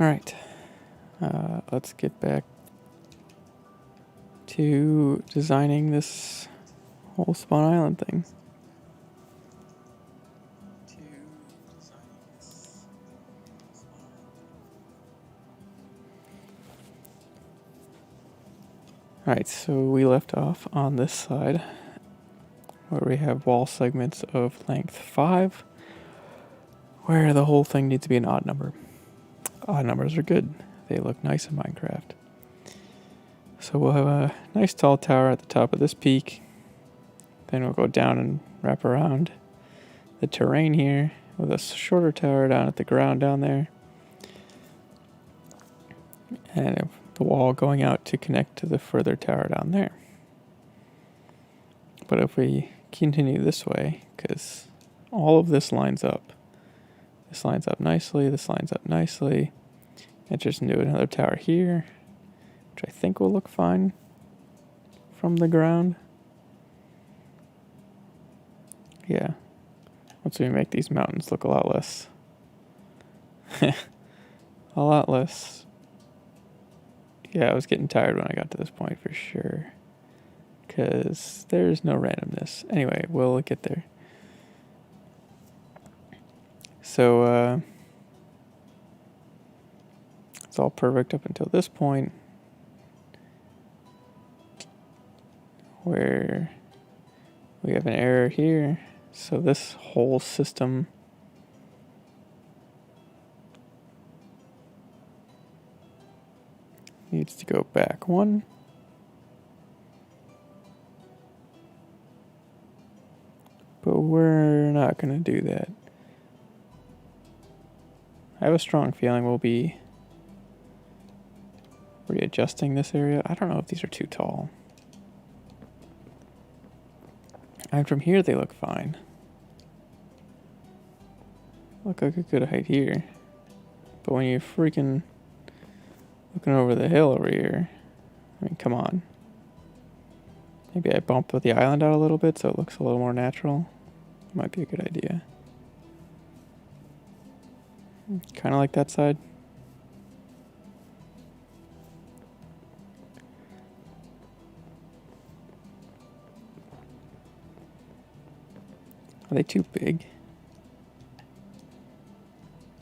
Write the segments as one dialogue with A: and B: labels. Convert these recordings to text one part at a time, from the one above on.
A: Alright, let's get back to designing this whole spawn island thing. Alright, so we left off on this side where we have wall segments of length 5 where the whole thing needs to be an odd number. Odd numbers are good. They look nice in Minecraft. So we'll have a nice tall tower at the top of this peak. Then we'll go down and wrap around the terrain here with a shorter tower down at the ground down there. And the wall going out to connect to the further tower down there. But if we continue this way, because all of this lines up. This lines up nicely, this lines up nicely. And just do another tower here, which I think will look fine from the ground. Yeah. Once we make these mountains look a lot less. a lot less. Yeah, I was getting tired when I got to this point for sure. Because there's no randomness. Anyway, we'll get there. So, it's all perfect up until this point. Where we have an error here. So this whole system needs to go back one. But we're not going to do that. I have a strong feeling we'll be readjusting this area. I don't know if these are too tall. And from here they look fine. Look like a good height here. But when you're freaking looking over the hill over here, I mean, come on. Maybe I bump the island out a little bit so it looks a little more natural. Might be a good idea. Kind of like that side. Are they too big?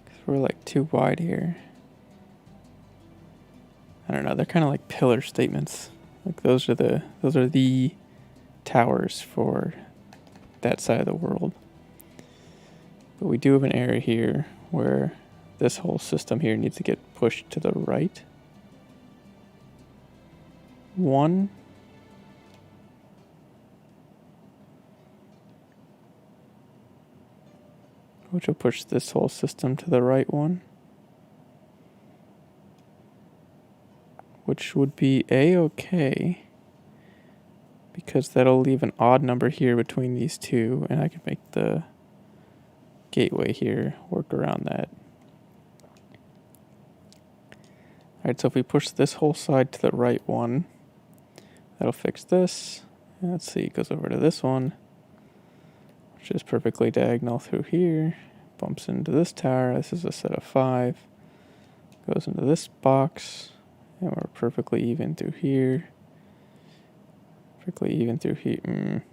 A: Because we're like too wide here. I don't know, they're kind of like pillar statements. Like those are the towers for that side of the world. But we do have an area here where this whole system here needs to get pushed to the right. One. Which will push this whole system to the right one. Which would be A-okay. Because that'll leave an odd number here between these two. And I can make the gateway here work around that. Alright, so if we push this whole side to the right one, that'll fix this. And let's see, it goes over to this one, which is perfectly diagonal through here. Bumps into this tower. This is a set of 5. Goes into this box. And we're perfectly even through here. Perfectly even through here.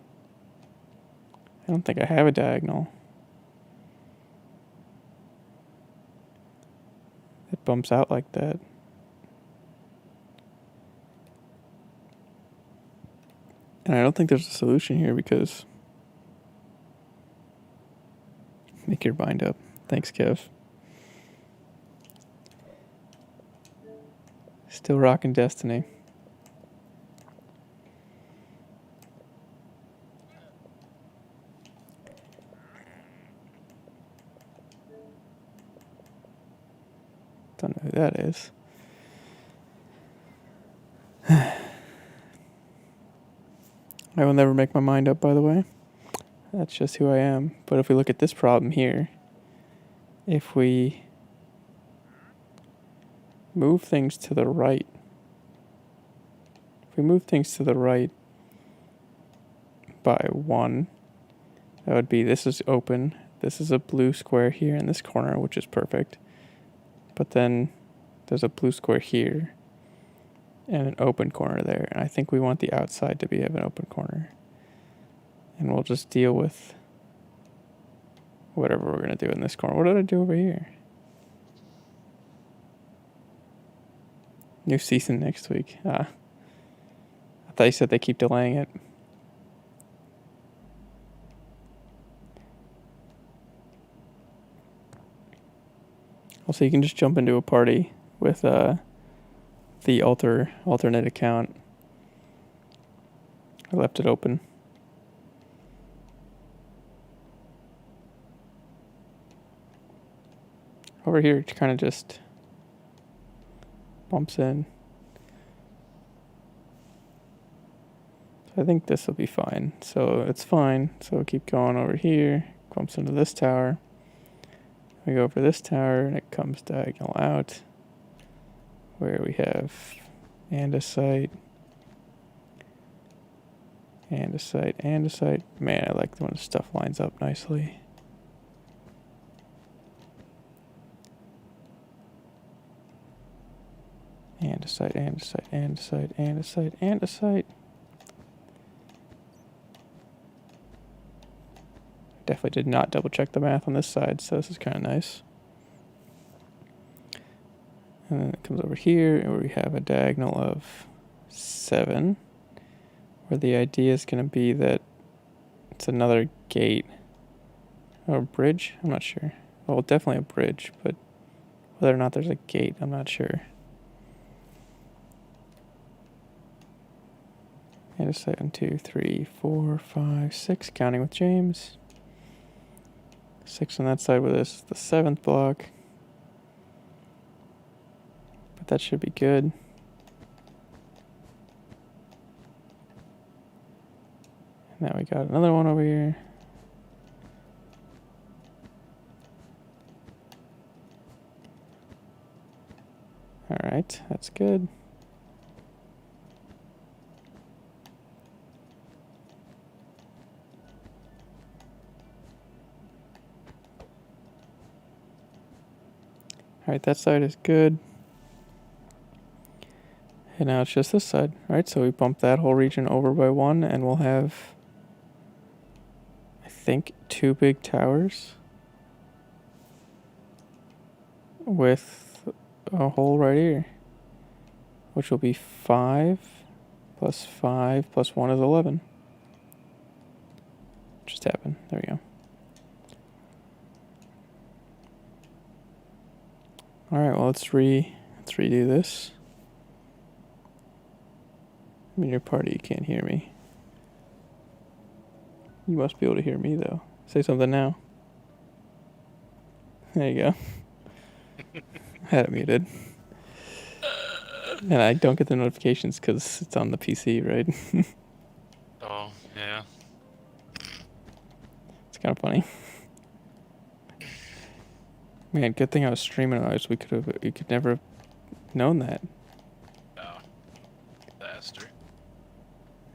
A: I don't think I have a diagonal. It bumps out like that. And I don't think there's a solution here because... Make your mind up. Thanks, Kev. Still rocking Destiny. Don't know who that is. I will never make my mind up, by the way. That's just who I am. But if we look at this problem here, if we move things to the right, by 1, that would be, this is open, this is a blue square here in this corner, which is perfect. But then there's a blue square here and an open corner there. And I think we want the outside to have an open corner. And we'll just deal with whatever we're going to do in this corner. What did I do over here? New season next week. I thought you said they keep delaying it. Also, you can just jump into a party with the alternate account. I left it open. Over here, it kind of just bumps in. So I think this will be fine. So it's fine. So we'll keep going over here. Bumps into this tower. We go over this tower, and it comes diagonal out, where we have andesite, andesite, andesite. Man, I like when the stuff lines up nicely. Andesite, andesite, andesite, andesite, andesite. Definitely did not double check the math on this side, so this is kind of nice. And then it comes over here, where we have a diagonal of 7, where the idea is going to be that it's another gate. Or a bridge? I'm not sure. Well, definitely a bridge, but whether or not there's a gate, I'm not sure. And a 7, 2, 3, 4, 5, 6, counting with James. 6 on that side with this, the 7th block. But that should be good. And now we got another one over here. Alright, that's good. Alright, that side is good. And now it's just this side. Alright, so we bump that whole region over by 1, and we'll have, I think, 2 big towers with a hole right here, which will be 5 plus 5 plus 1 is 11. Just happened. There we go. Alright, well, let's redo this. I'm in your party, you can't hear me. You must be able to hear me, though. Say something now. There you go. I had it muted. And I don't get the notifications because it's on the PC, right?
B: Oh, yeah.
A: It's kind of funny. Man, good thing I was streaming, otherwise we could never have known that.
B: Oh, disaster.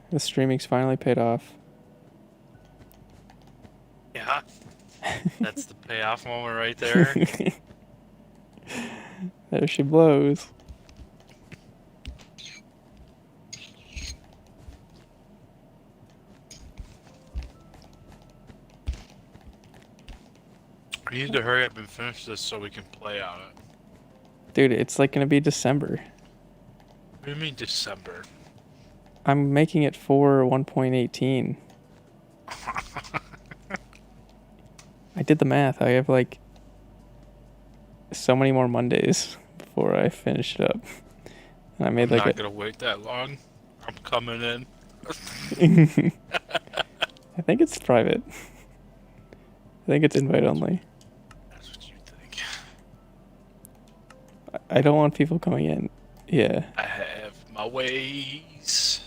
A: The streaming's finally paid off.
B: Yeah. That's the payoff moment right there.
A: There she blows.
B: We need to hurry up and finish this so we can play on it.
A: Dude, it's like gonna be December.
B: What do you mean December?
A: I'm making it for 1.18. I did the math. I have like so many more Mondays before I finish it up. And I made
B: I'm
A: like
B: not gonna wait that long. I'm coming in.
A: I think it's private. I think it's invite only.
B: That's what you think.
A: I don't want people coming in. Yeah.
B: I have my ways.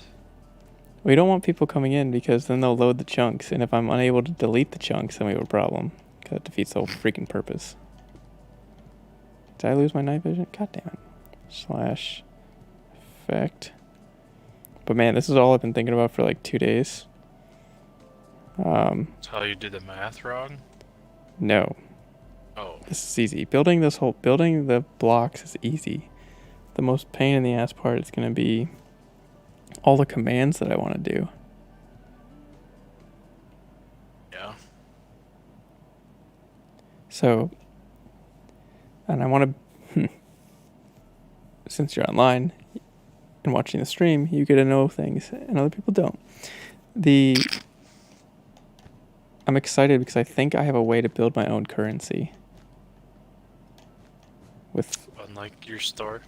A: We don't want people coming in because then they'll load the chunks, and if I'm unable to delete the chunks, then we have a problem. Because it defeats the whole freaking purpose. Did I lose my night vision? God damn it. Slash effect. But man, this is all I've been thinking about for like 2 days.
B: That's how you did the math wrong?
A: No.
B: Oh.
A: This is easy. Building the blocks is easy. the most pain in the ass part is going to be all the commands that I want to do.
B: Yeah.
A: So, and I want to, since you're online and watching the stream, you get to know things and other people don't. I'm excited because I think I have a way to build my own currency.
B: Unlike your store.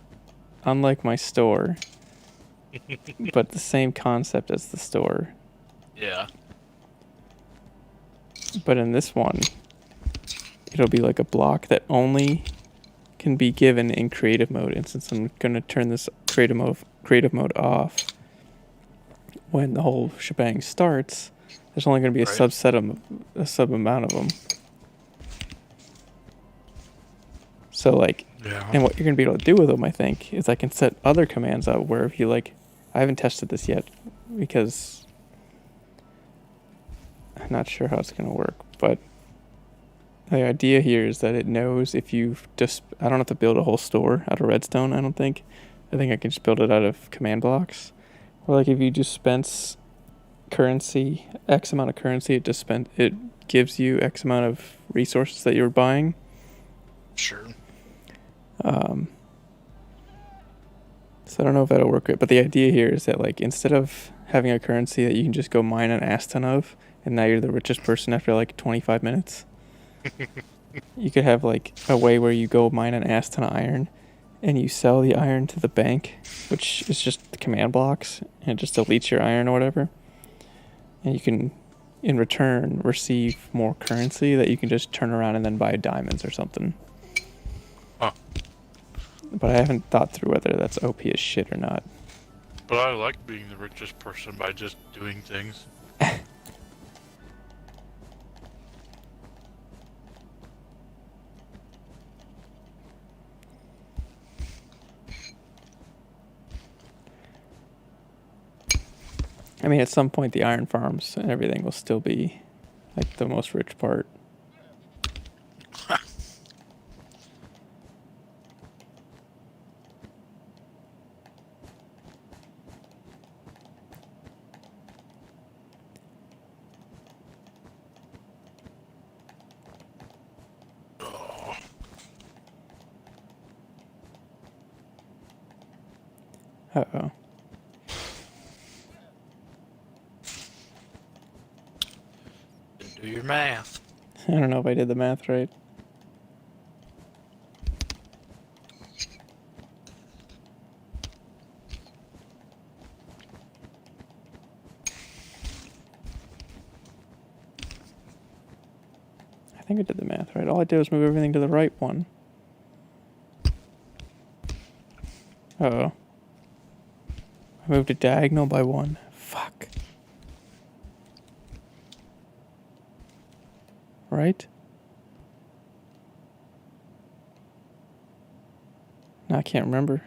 A: Unlike my store, but the same concept as the store.
B: Yeah.
A: But in this one, it'll be like a block that only can be given in creative mode. And since I'm going to turn this creative mode off when the whole shebang starts, there's only going to be a sub amount of them. So like, and what you're going to be able to do with them, I think, is I can set other commands up where if you like, I haven't tested this yet because I'm not sure how it's going to work, but the idea here is that it knows if you've just, I don't have to build a whole store out of redstone, I don't think. I think I can just build it out of command blocks. Or like if you just spent currency, X amount of currency, it gives you X amount of resources that you're buying.
B: Sure.
A: So I don't know if that'll work great, but the idea here is that like instead of having a currency that you can just go mine an ass ton of, and now you're the richest person after like 25 minutes, you could have like a way where you go mine an ass ton of iron, and you sell the iron to the bank, which is just the command blocks, and it just deletes your iron or whatever, and you can in return receive more currency that you can just turn around and then buy diamonds or something.
B: Huh.
A: But I haven't thought through whether that's OP as shit or not.
B: But I like being the richest person by just doing things.
A: I mean, at some point, the iron farms and everything will still be like the most rich part. Uh-oh.
B: Didn't do your math.
A: I don't know if I did the math right. I think I did the math right. All I did was move everything to the right one. Uh-oh. I moved it diagonal by 1. Fuck. Right? No, I can't remember.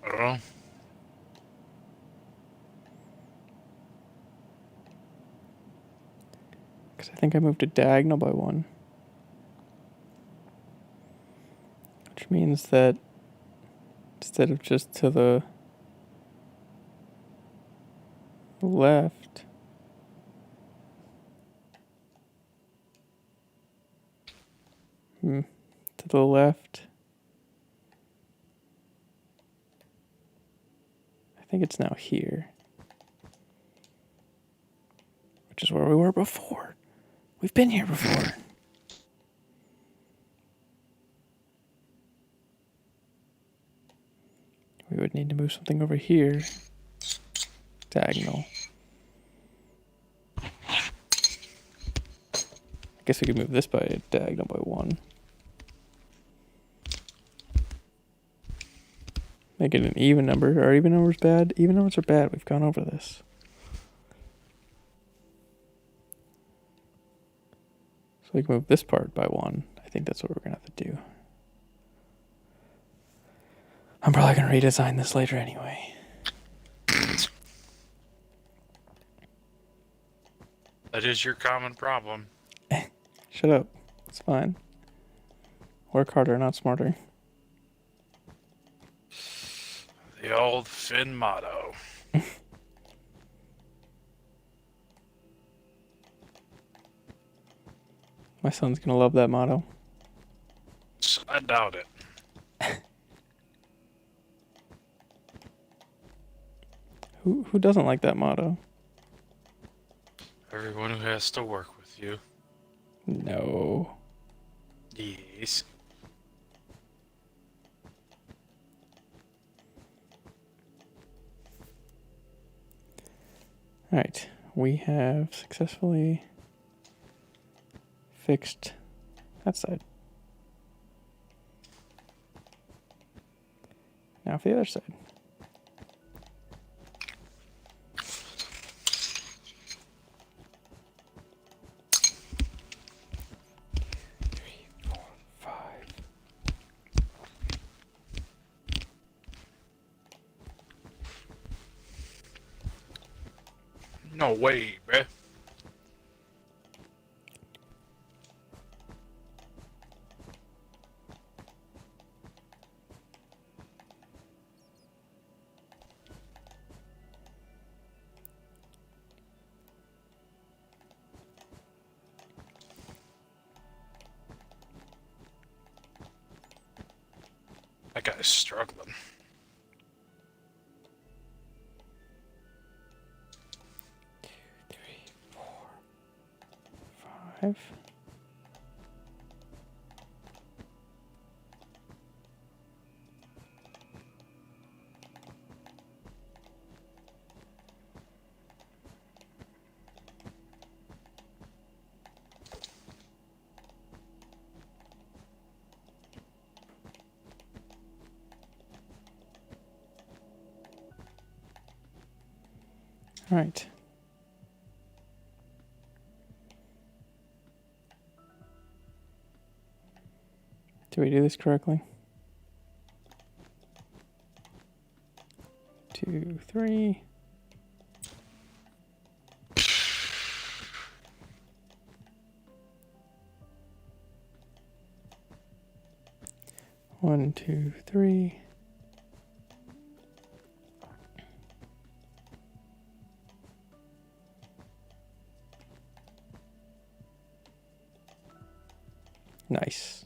B: I don't know.
A: Because I think I moved it diagonal by 1. Which means that instead of just to the left, to the left, I think it's now here, which is where we were before. We've been here before. We would need to move something over here. Diagonal. I guess we could move this by diagonal by 1. Make it an even number. Are even numbers bad? Even numbers are bad. We've gone over this. So we can move this part by 1. I think that's what we're going to have to do. I'm probably going to redesign this later anyway.
B: That is your common problem.
A: Shut up. It's fine. Work harder, not smarter.
B: The old Finn motto.
A: My son's gonna love that motto.
B: I doubt it.
A: Who doesn't like that motto?
B: Everyone who has to work with you.
A: No.
B: Yes.
A: Alright, we have successfully fixed that side. Now for the other side.
B: No way, bruh. That guy's struggling.
A: Five. All right. Did we do this correctly? 2, 3. One, 2, 3. Nice.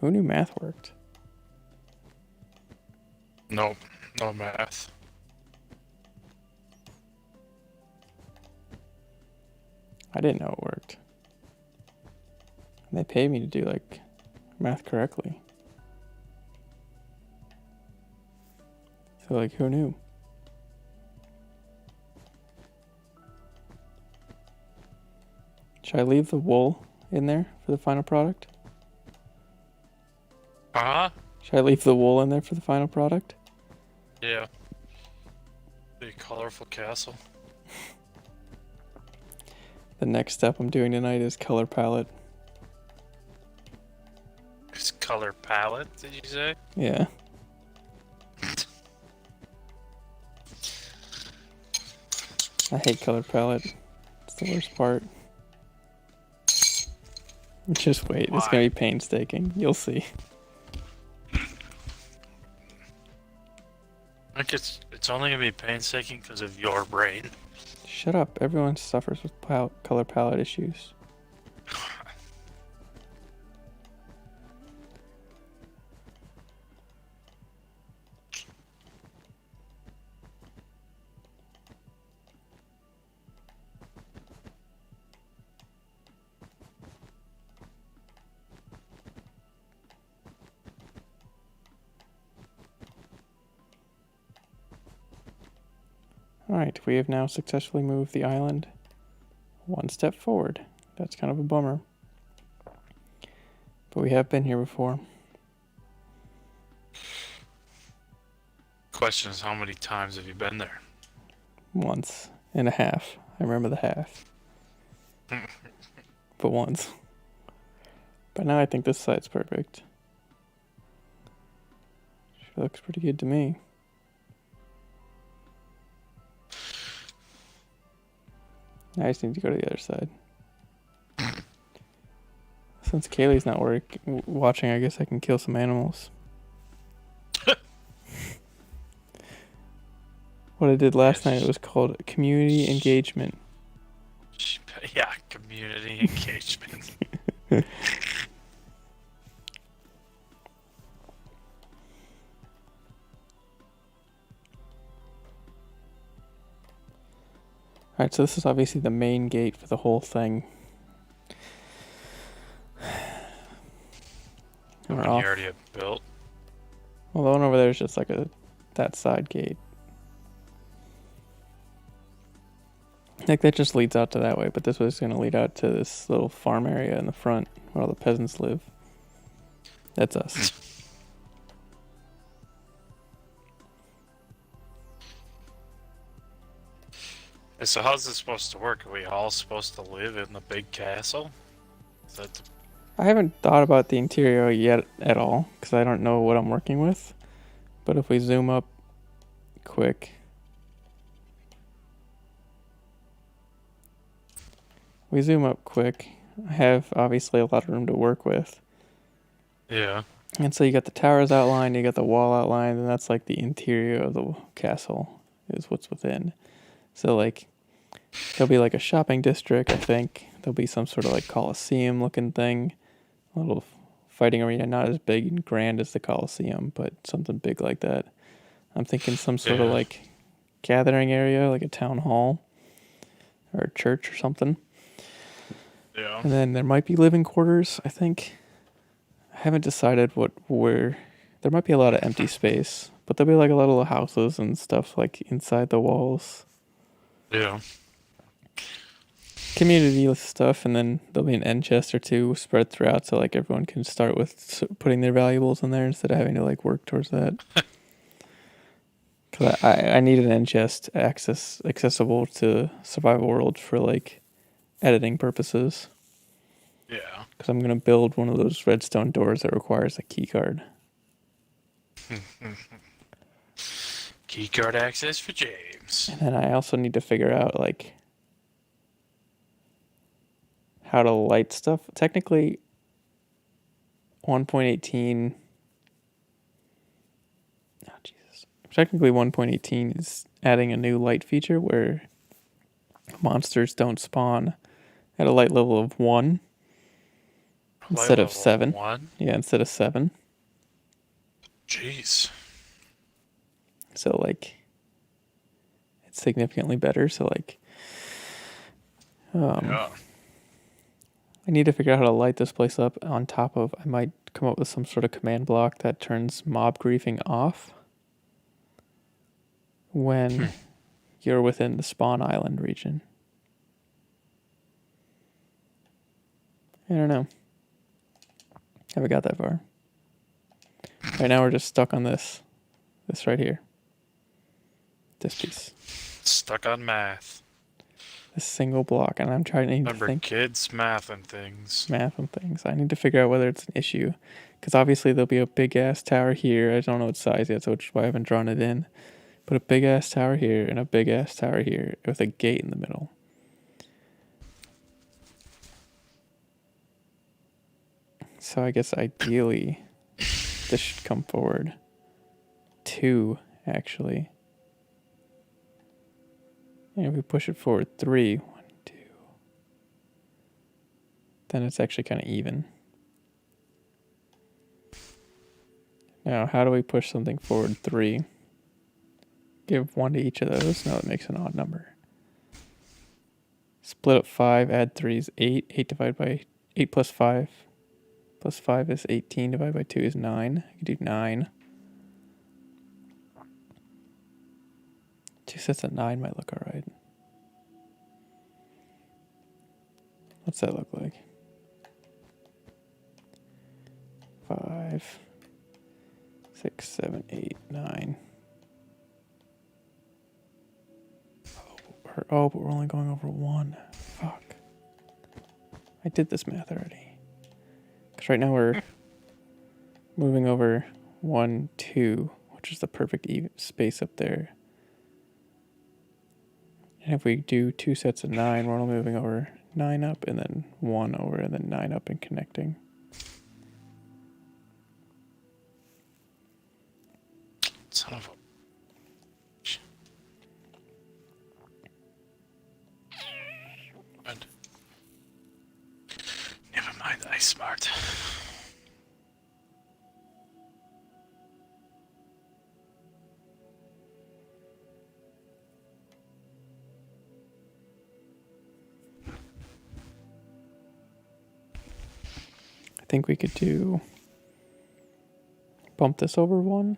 A: Who knew math worked?
B: Nope, no math.
A: I didn't know it worked. And they paid me to do like math correctly. So like, who knew? Should I leave the wool in there for the final product?
B: Huh?
A: Should I leave the wool in there for the final product?
B: Yeah. Big colorful castle.
A: The next step I'm doing tonight is color palette.
B: It's color palette, did you say?
A: Yeah. I hate color palette. It's the worst part. Just wait. It's
B: Why?
A: gonna be painstaking. You'll see.
B: I think it's only gonna be painstaking because of your brain.
A: Shut up. Everyone suffers with color palette issues. Alright, we have now successfully moved the island one step forward. That's kind of a bummer. But we have been here before.
B: Question is, how many times have you been there?
A: Once and a half. I remember the half. But once. But now I think this side's perfect. She looks pretty good to me. I just need to go to the other side. Since Kaylee's not watching, I guess I can kill some animals. What I did last night, it was called community engagement.
B: Yeah, community engagement.
A: Alright, so this is obviously the main gate for the whole thing.
B: The one you already have built.
A: Well, the one over there is just like that side gate. Like that just leads out to that way, but this was going to lead out to this little farm area in the front where all the peasants live. That's us.
B: So how's this supposed to work? Are we all supposed to live in the big castle? Is that
A: I haven't thought about the interior yet at all because I don't know what I'm working with. But if we zoom up quick, I have obviously a lot of room to work with.
B: Yeah.
A: And so you got the towers outlined, you got the wall outlined, and that's like the interior of the castle is what's within. So like there'll be like a shopping district, I think. There'll be some sort of like Colosseum looking thing. A little fighting arena, not as big and grand as the Colosseum, but something big like that. I'm thinking some sort of like gathering area, like a town hall or a church or something.
B: Yeah.
A: And then there might be living quarters, I think. I haven't decided where. There might be a lot of empty space, but there'll be like a lot of houses and stuff like inside the walls.
B: Yeah.
A: Community stuff, and then there'll be an end chest or two spread throughout, so like everyone can start with putting their valuables in there instead of having to like work towards that. Because I need an end chest accessible to Survival World for like editing purposes.
B: Yeah.
A: Because I'm gonna build one of those redstone doors that requires a key card.
B: Key card access for James.
A: And then I also need to figure out like how to light stuff. Technically, 1.18. Oh Jesus! Technically, 1.18 is adding a new light feature where monsters don't spawn at a light level of 1 instead of 7.
B: 1?
A: Yeah, instead of 7.
B: Jeez.
A: So like, it's significantly better. So like,
B: Yeah.
A: I need to figure out how to light this place up. On top of, I might come up with some sort of command block that turns mob griefing off when you're within the spawn island region. I don't know. Haven't got that far. Right now we're just stuck on this right here. This piece.
B: Stuck on math.
A: This single block, and I'm trying to
B: Remember,
A: think.
B: kids, math and things.
A: I need to figure out whether it's an issue, because obviously there'll be a big ass tower here. I don't know what size yet, so which is why I haven't drawn it in. But a big ass tower here and a big ass tower here with a gate in the middle. So I guess ideally, this should come forward. 2, actually. And if we push it forward 3, 1, 2, then it's actually kind of even. Now, how do we push something forward 3? Give 1 to each of those. No, that makes an odd number. Split up 5, add 3 is 8. 8 divided by 8 plus 5. Plus 5 is 18, divided by 2 is 9. I can do 9. 2 sets of 9 might look alright. What's that look like? 5, 6, 7, 8, 9. Oh, but we're only going over 1. Fuck. I did this math already. Because right now we're moving over 1, 2, which is the perfect space up there. And if we do 2 sets of 9, we're only moving over 9 up and then 1 over and then 9 up and connecting.
B: Son of a... Good. Never mind, I smart.
A: I think we could do bump this over one.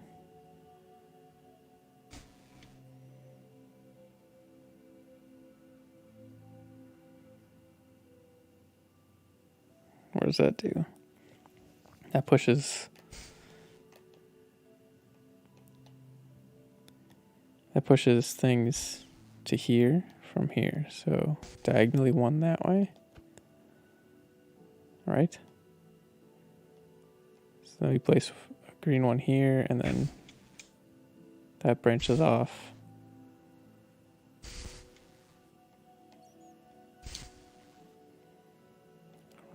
A: What does that do? That pushes things to here from here. So diagonally one that way. Right? So we place a green one here, and then that branches off.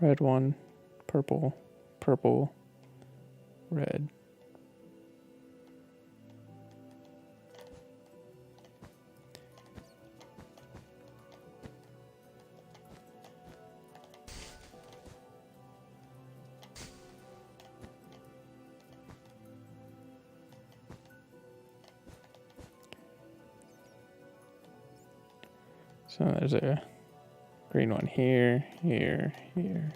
A: Red one, purple, purple, red. So there's a green one here, here, here.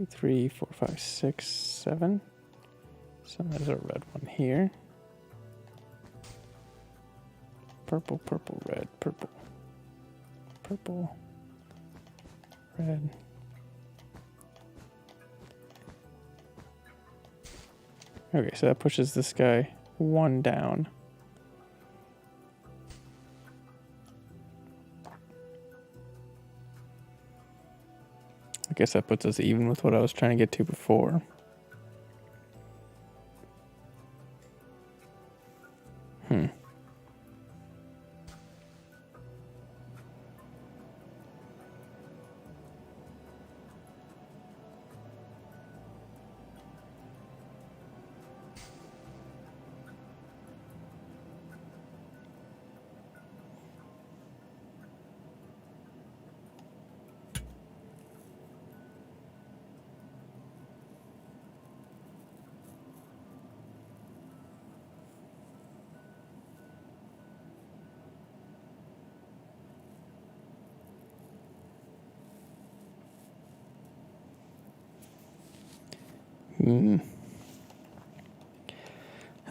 A: Three, four, five, six, seven. So there's a red one here. Purple, purple, red, purple, purple, red. Okay, so that pushes this guy one down. I guess that puts us even with what I was trying to get to before.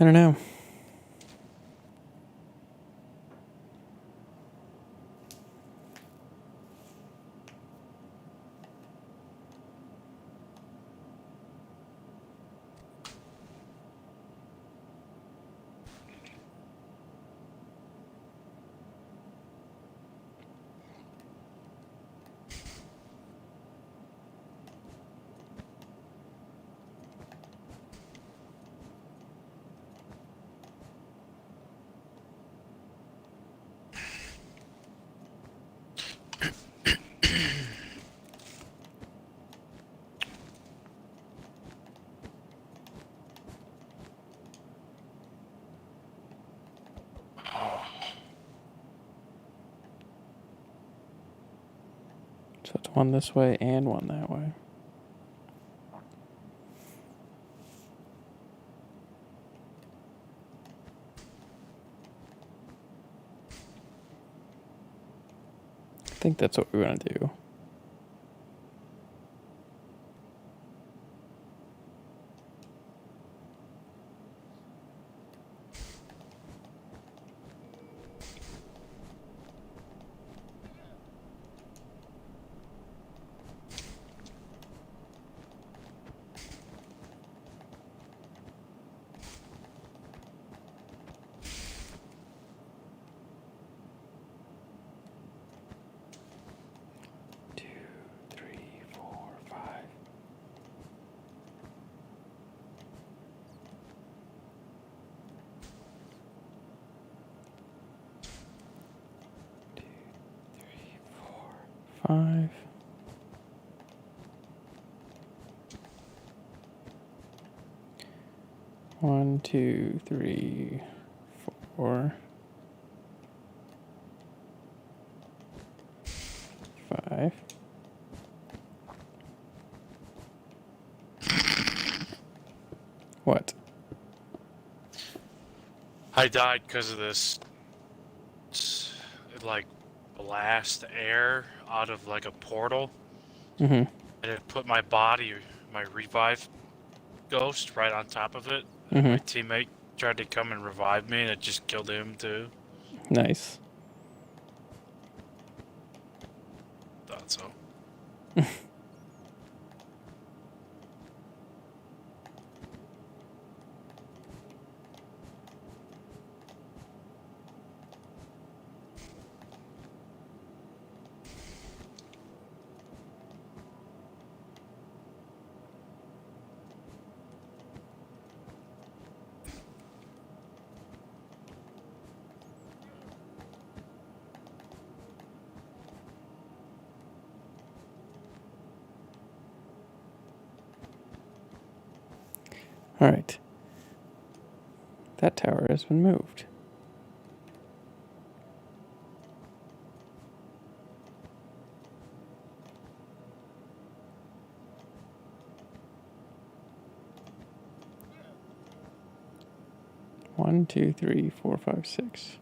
A: I don't know. So it's one this way and one that way. I think that's what we want to do. Five. 1, 2, 3, 4, 5. What?
B: I died because of this, like, blast air out of, like, a portal.
A: Mm-hmm.
B: And it put my body, my revive ghost, right on top of it. And
A: Mm-hmm.
B: my teammate tried to come and revive me, and it just killed him, too.
A: Nice.
B: Thought so.
A: All right. That tower has been moved. One, two, three, 4, 5, 6.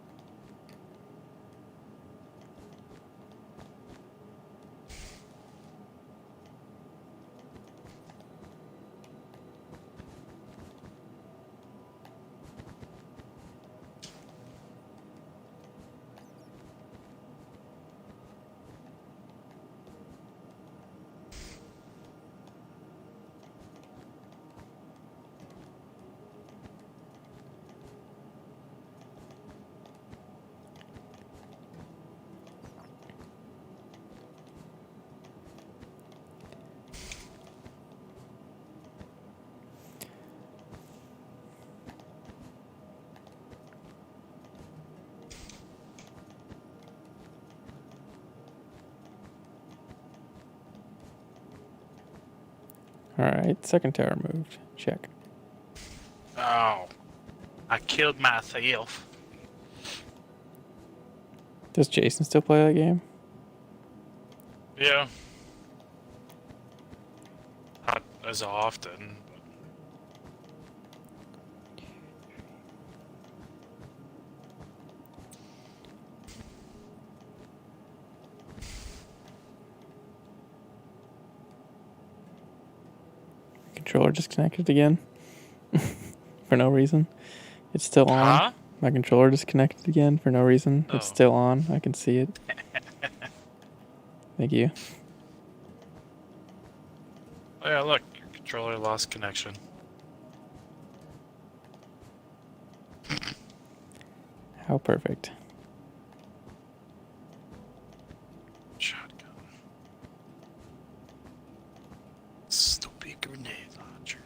A: All right. Second tower moved. Check.
B: Oh. I killed myself.
A: Does Jason still play that game?
B: Yeah. Not as often.
A: Controller disconnected again. For no reason. It's still on.
B: Huh?
A: My controller disconnected again for no reason.
B: Oh.
A: It's still on. I can see it. Thank you.
B: Oh yeah, look, your controller lost connection.
A: How perfect.
B: Shotgun. Stupid grenade launcher.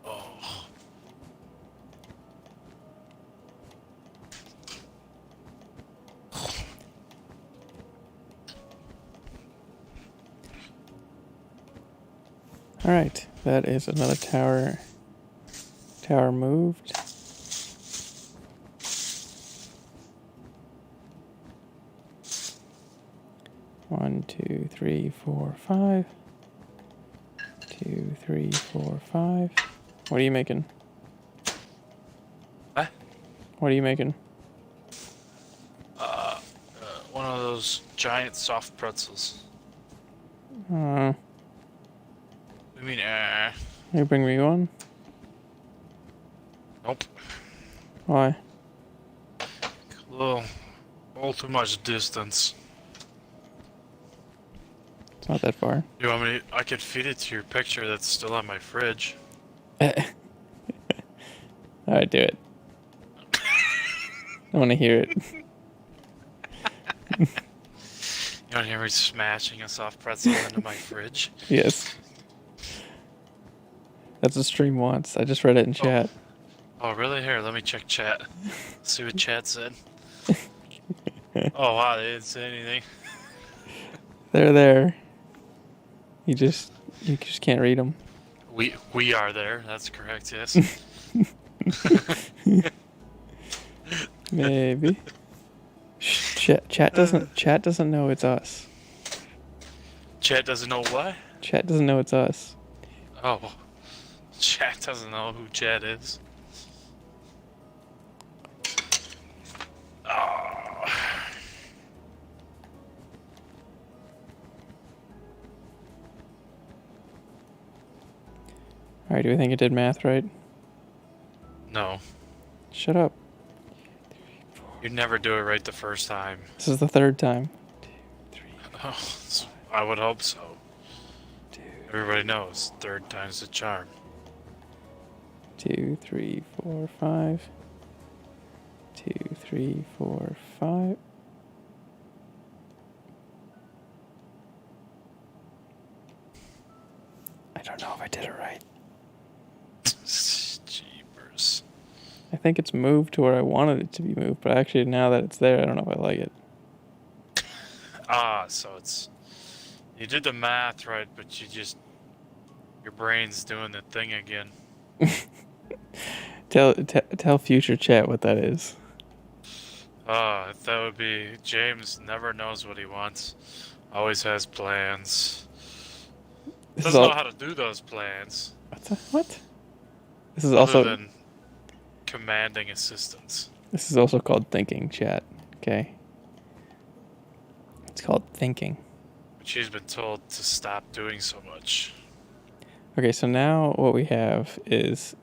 B: Oh.
A: All right. That is another tower. Tower moved. One, 2, 3, 4, 5. 2, 3, 4, 5. What are you making?
B: What?
A: What are you making?
B: One of those giant soft pretzels.
A: Uh,
B: I mean,
A: you bring me one?
B: nope.
A: Why?
B: A little too much distance.
A: It's not that far.
B: You want me? I could feed it to your picture that's still on my fridge.
A: Alright, do it. I want to hear it.
B: You don't hear me smashing a soft pretzel into my fridge?
A: Yes. That's what stream wants. I just read it in chat.
B: Oh, really? Here, let me check chat. See what chat said. Oh, wow, they didn't say anything.
A: They're there. You just can't read them.
B: We are there. That's correct. Yes.
A: Maybe. Chat doesn't know it's us.
B: Chat doesn't know what?
A: Chat doesn't know it's us.
B: Oh, chat doesn't know who chat is. Oh.
A: Alright, do we think it did math right?
B: No.
A: Shut up.
B: You'd never do it right the first time.
A: This is the third time. 2, 3,
B: Oh, I would hope so.
A: 2,
B: Everybody knows, third time's the charm.
A: 2, 3, 4, 5. 2, 3, 4, 5. I don't know if I did it right.
B: Jeepers.
A: I think it's moved to where I wanted it to be moved, but actually now that it's there, I don't know if I like it.
B: Ah, so it's... You did the math right, but your brain's doing the thing again.
A: Tell future chat what that is.
B: That would be... James never knows what he wants. Always has plans. Doesn't know how to do those plans.
A: What? This is
B: other
A: also
B: than commanding assistance.
A: This is also called thinking, chat. Okay. It's called thinking.
B: But she's been told to stop doing so much.
A: Okay, so now what we have is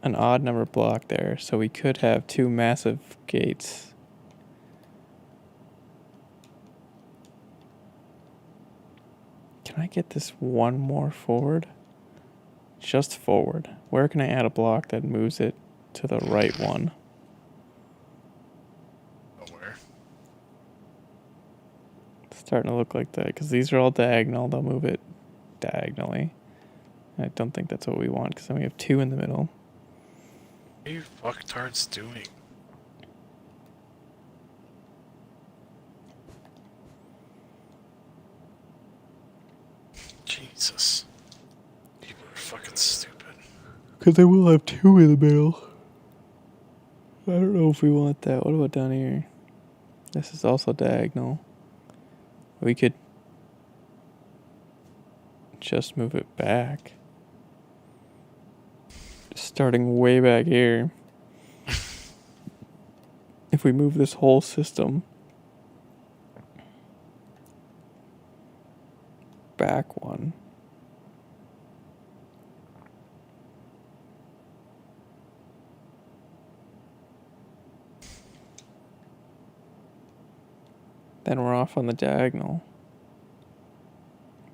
A: an odd number block there, so we could have two massive gates. Can I get this one more forward? Just forward. Where can I add a block that moves it to the right one?
B: Nowhere.
A: It's starting to look like that, because these are all diagonal. They'll move it diagonally. I don't think that's what we want, because then we have two in the middle.
B: What are you fucktards doing? Jesus. People are fucking stupid.
A: Because they will have two in the middle. I don't know if we want that. What about down here? This is also diagonal. We could just move it back. Starting way back here. If we move this whole system back one. Then we're off on the diagonal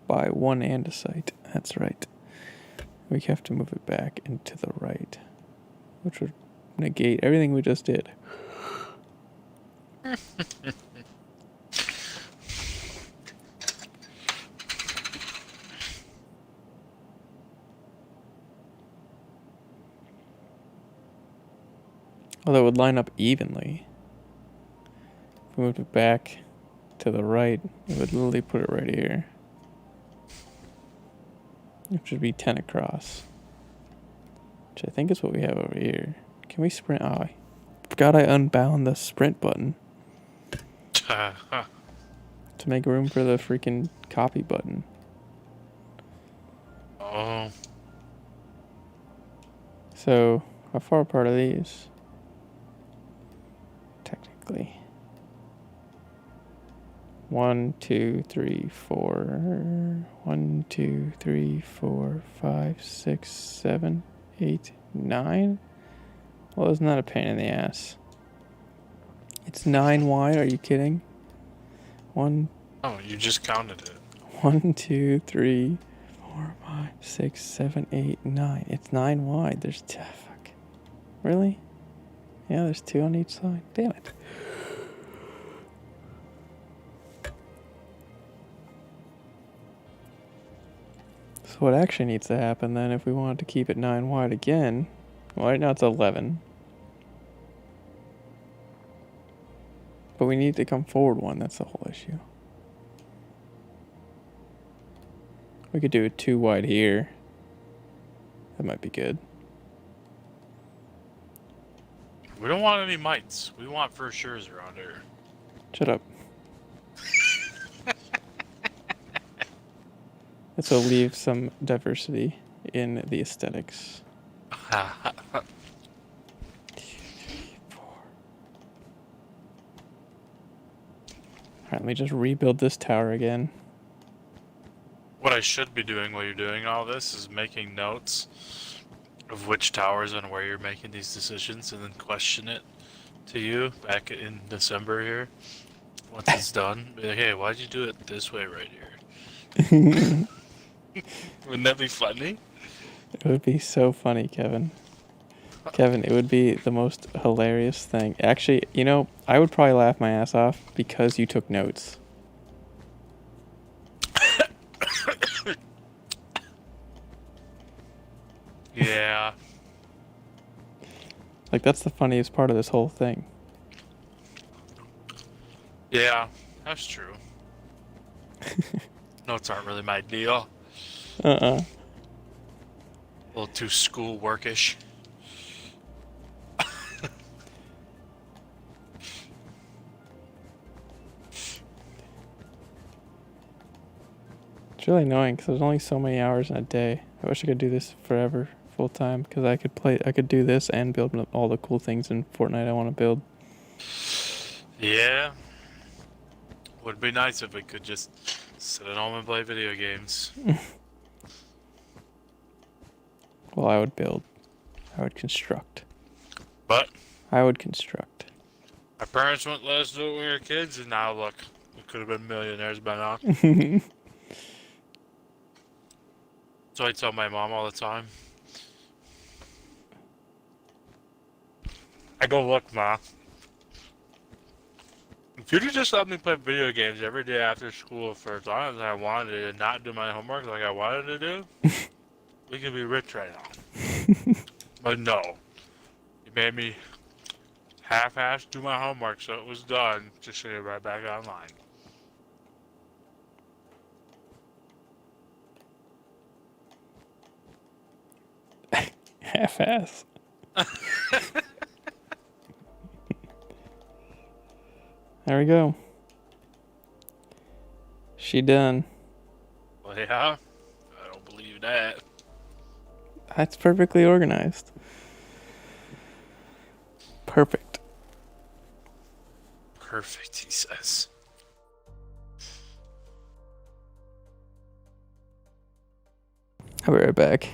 A: by one andesite. That's right. We have to move it back into the right, which would negate everything we just did. Although it would line up evenly. If we moved it back to the right, it would literally put it right here. Which would be 10 across. Which I think is what we have over here. Can we sprint? Oh, I forgot I unbound the sprint button. To make room for the freaking copy button.
B: Oh.
A: So, how far apart are these? Technically. 1, 2, 3, 4. 1, 2, 3, 4, 5, 6, 7, 8, 9. Well, isn't that a pain in the ass? It's 9 wide, are you kidding? 1.
B: Oh, you just counted it.
A: 1, 2, 3, 4, 5, 6, 7, 8, 9. It's 9 wide. There's fuck. Really? Yeah, there's 2 on each side. Damn it. So what actually needs to happen then if we wanted to keep it 9 wide again? Well, right now it's 11. But we need to come forward 1. That's the whole issue. We could do a 2 wide here. That might be good.
B: We don't want any mites. We want for sure's around here.
A: Shut up. This will leave some diversity in the aesthetics. 2, 3, 4. Alright, let me just rebuild this tower again.
B: What I should be doing while you're doing all this is making notes of which towers and where you're making these decisions, and then question it to you back in December here. Once it's done, be like, hey, why'd you do it this way right here? Wouldn't that be funny?
A: It would be so funny, Kevin. Kevin, it would be the most hilarious thing. Actually, you know, I would probably laugh my ass off because you took notes.
B: Yeah.
A: Like, that's the funniest part of this whole thing.
B: Yeah, that's true. Notes aren't really my deal.
A: Uh-uh.
B: A little too school workish.
A: It's really annoying because there's only so many hours in a day. I wish I could do this forever, full time, because I could do this and build all the cool things in Fortnite I want to build.
B: Yeah. Would be nice if we could just sit at home and play video games.
A: Well, I would build. I would construct.
B: But
A: I would construct.
B: our parents wouldn't let us do it when we were kids, and now look, we could have been millionaires by now. So I tell my mom all the time. I go, look, Ma. If you could just let me play video games every day after school for as long as I wanted and not do my homework like I wanted to do, we could be rich right now. But no. You made me half-ass do my homework so it was done just to get right back online.
A: Half-ass. There we go. She done.
B: Well, yeah. I don't believe that.
A: That's perfectly organized. Perfect.
B: Perfect, he says.
A: I'll be right back.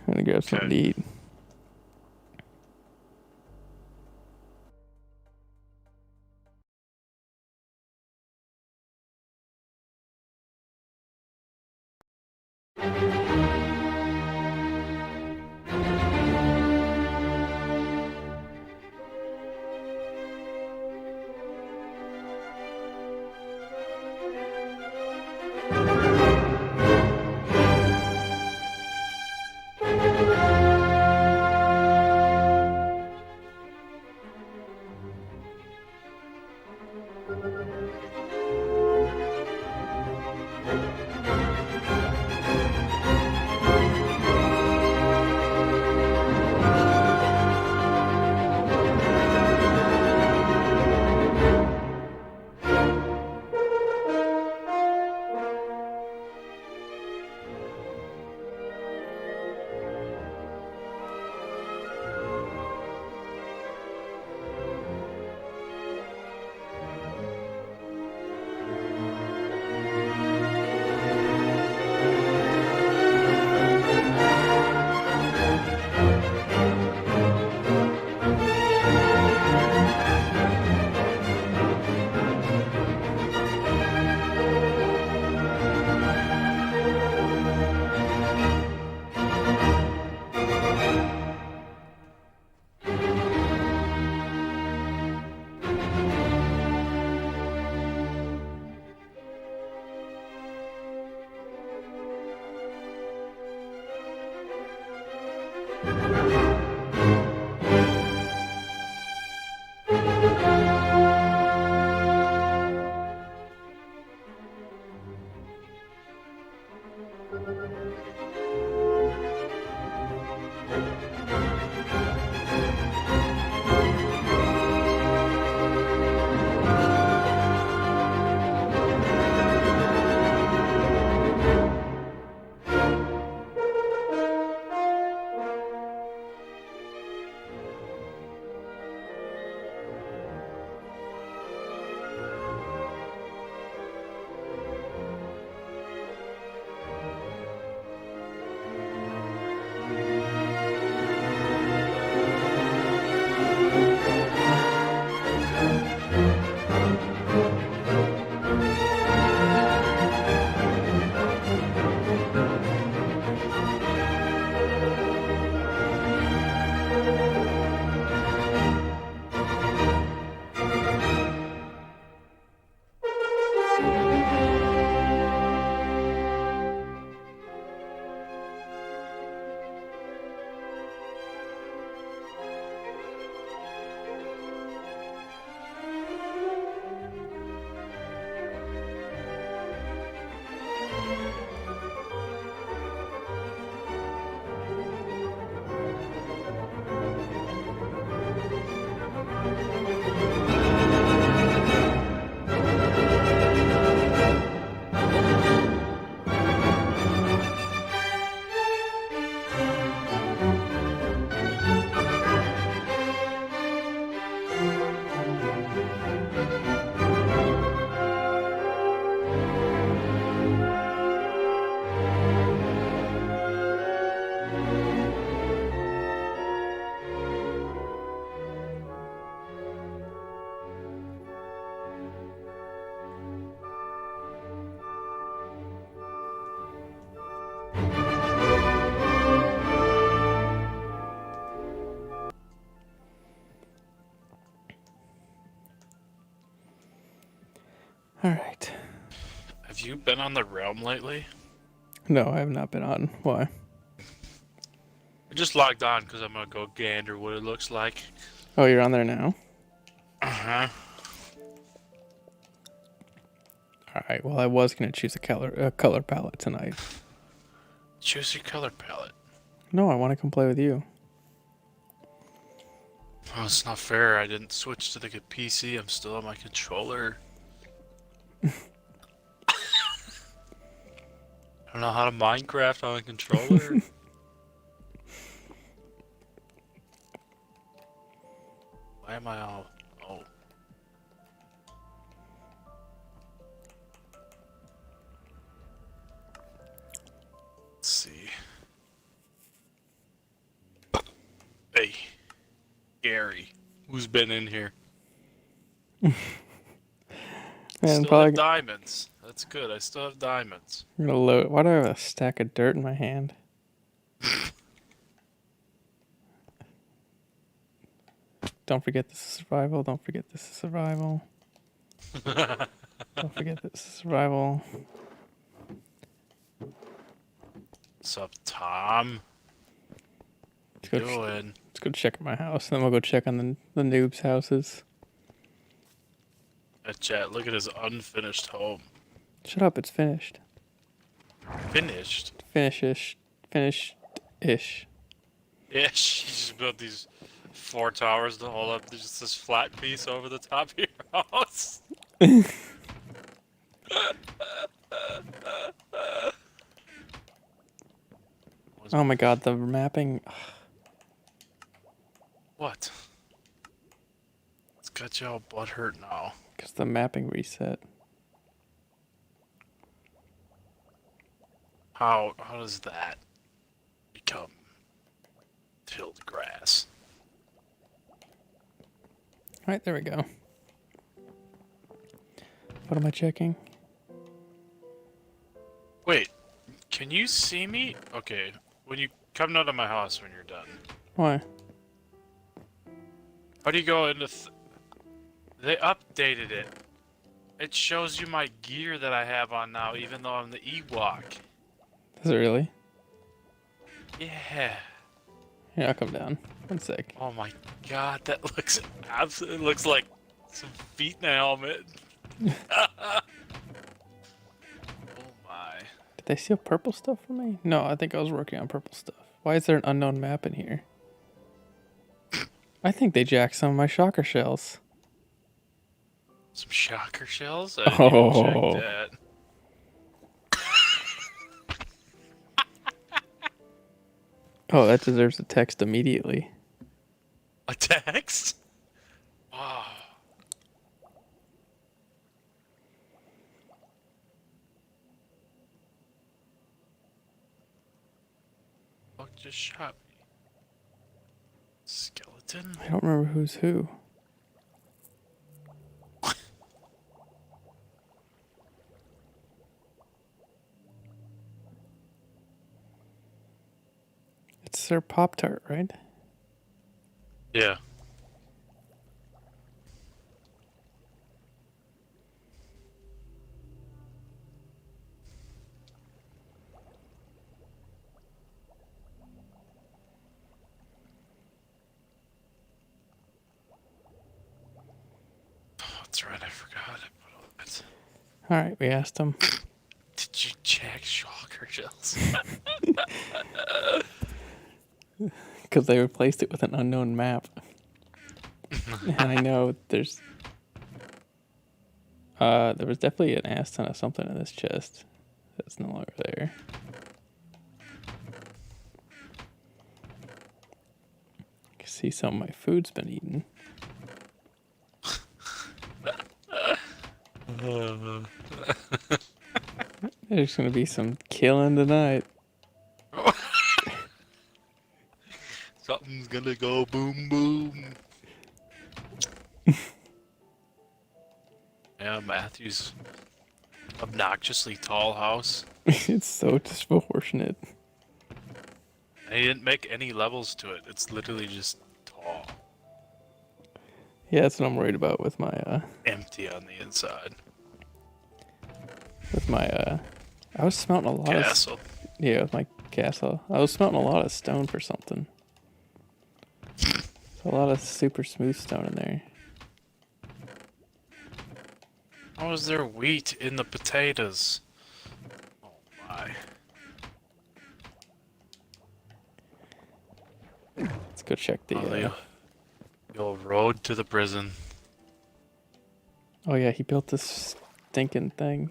A: I'm gonna grab something to eat. Alright.
B: Have you been on the realm lately?
A: No, I have not been on. Why?
B: I just logged on because I'm gonna go gander what it looks like.
A: Oh, you're on there now?
B: Uh-huh.
A: Alright, well, I was going to choose a color palette tonight.
B: Choose your color palette.
A: No, I want to come play with you.
B: Oh, it's not fair. I didn't switch to the PC. I'm still on my controller. I don't know how to Minecraft on a controller. Why am I all... Oh. Let's see. Hey. Gary. Who's been in here?
A: Man,
B: Still
A: probably
B: have diamonds. That's good. I still have diamonds.
A: I'm gonna load. Why do I have a stack of dirt in my hand? Don't forget this is survival. Don't forget this is survival. Don't forget this is survival.
B: What's up, Tom?
A: Let's
B: What
A: go,
B: you doing?
A: let's go check my house, and then we'll go check on the noobs' houses.
B: Chat, look at his unfinished home.
A: Shut up, it's finished.
B: Finished?
A: Finish-ish. Finished-ish.
B: Yeah, she just built these 4 towers to hold up just this flat piece over the top of your house.
A: Oh my god, the mapping.
B: What? It's got you all butthurt now.
A: Because the mapping reset.
B: How does that become tilled grass?
A: Alright, there we go. What am I checking?
B: Wait, can you see me? Okay, when you come out of my house when you're done.
A: Why?
B: How do you go into... They updated it. It shows you my gear that I have on now, even though I'm the Ewok.
A: Does it really?
B: Yeah.
A: Yeah, I'll come down. 1 sec.
B: Oh my god, that looks absolutely looks like some feet in a helmet. Oh my.
A: Did they steal purple stuff from me? No, I think I was working on purple stuff. Why is there an unknown map in here? I think they jacked some of my shocker shells.
B: Some shocker shells? I didn't even check that.
A: Oh, that deserves a text immediately.
B: A text? Wow. Fuck just shot me. Skeleton?
A: I don't remember who's who. It's Sir Pop-Tart, right?
B: Yeah. Oh, that's right, I forgot. I put all that.
A: Alright, we asked him.
B: Did you check shocker shells?
A: Because they replaced it with an unknown map. And I know there's... there was definitely an ass ton of something in this chest. That's no longer there. I can see some of my food's been eaten. There's gonna be some killing tonight.
B: Something's gonna go boom boom. Yeah, Matthew's obnoxiously tall house.
A: It's so disproportionate.
B: And he didn't make any levels to it. It's literally just tall.
A: Yeah, that's what I'm worried about with my
B: Empty on the inside.
A: with my I was smelting a lot
B: Castle.
A: yeah, with my castle. I was smelting a lot of stone for something. A lot of super smooth stone in there.
B: How is there wheat in the potatoes? Oh my.
A: Let's go check the.
B: The old road to the prison.
A: Oh yeah, he built this stinking thing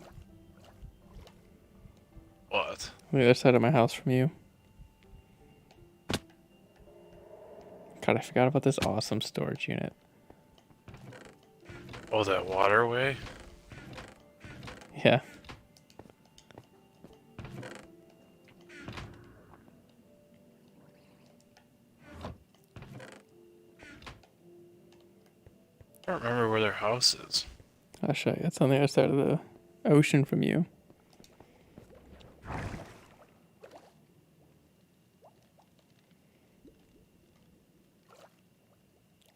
B: What?
A: on the other side of my house from you. God, I forgot about this awesome storage unit.
B: Oh, that waterway?
A: Yeah.
B: I don't remember where their house is.
A: I'll show you. It's on the other side of the ocean from you.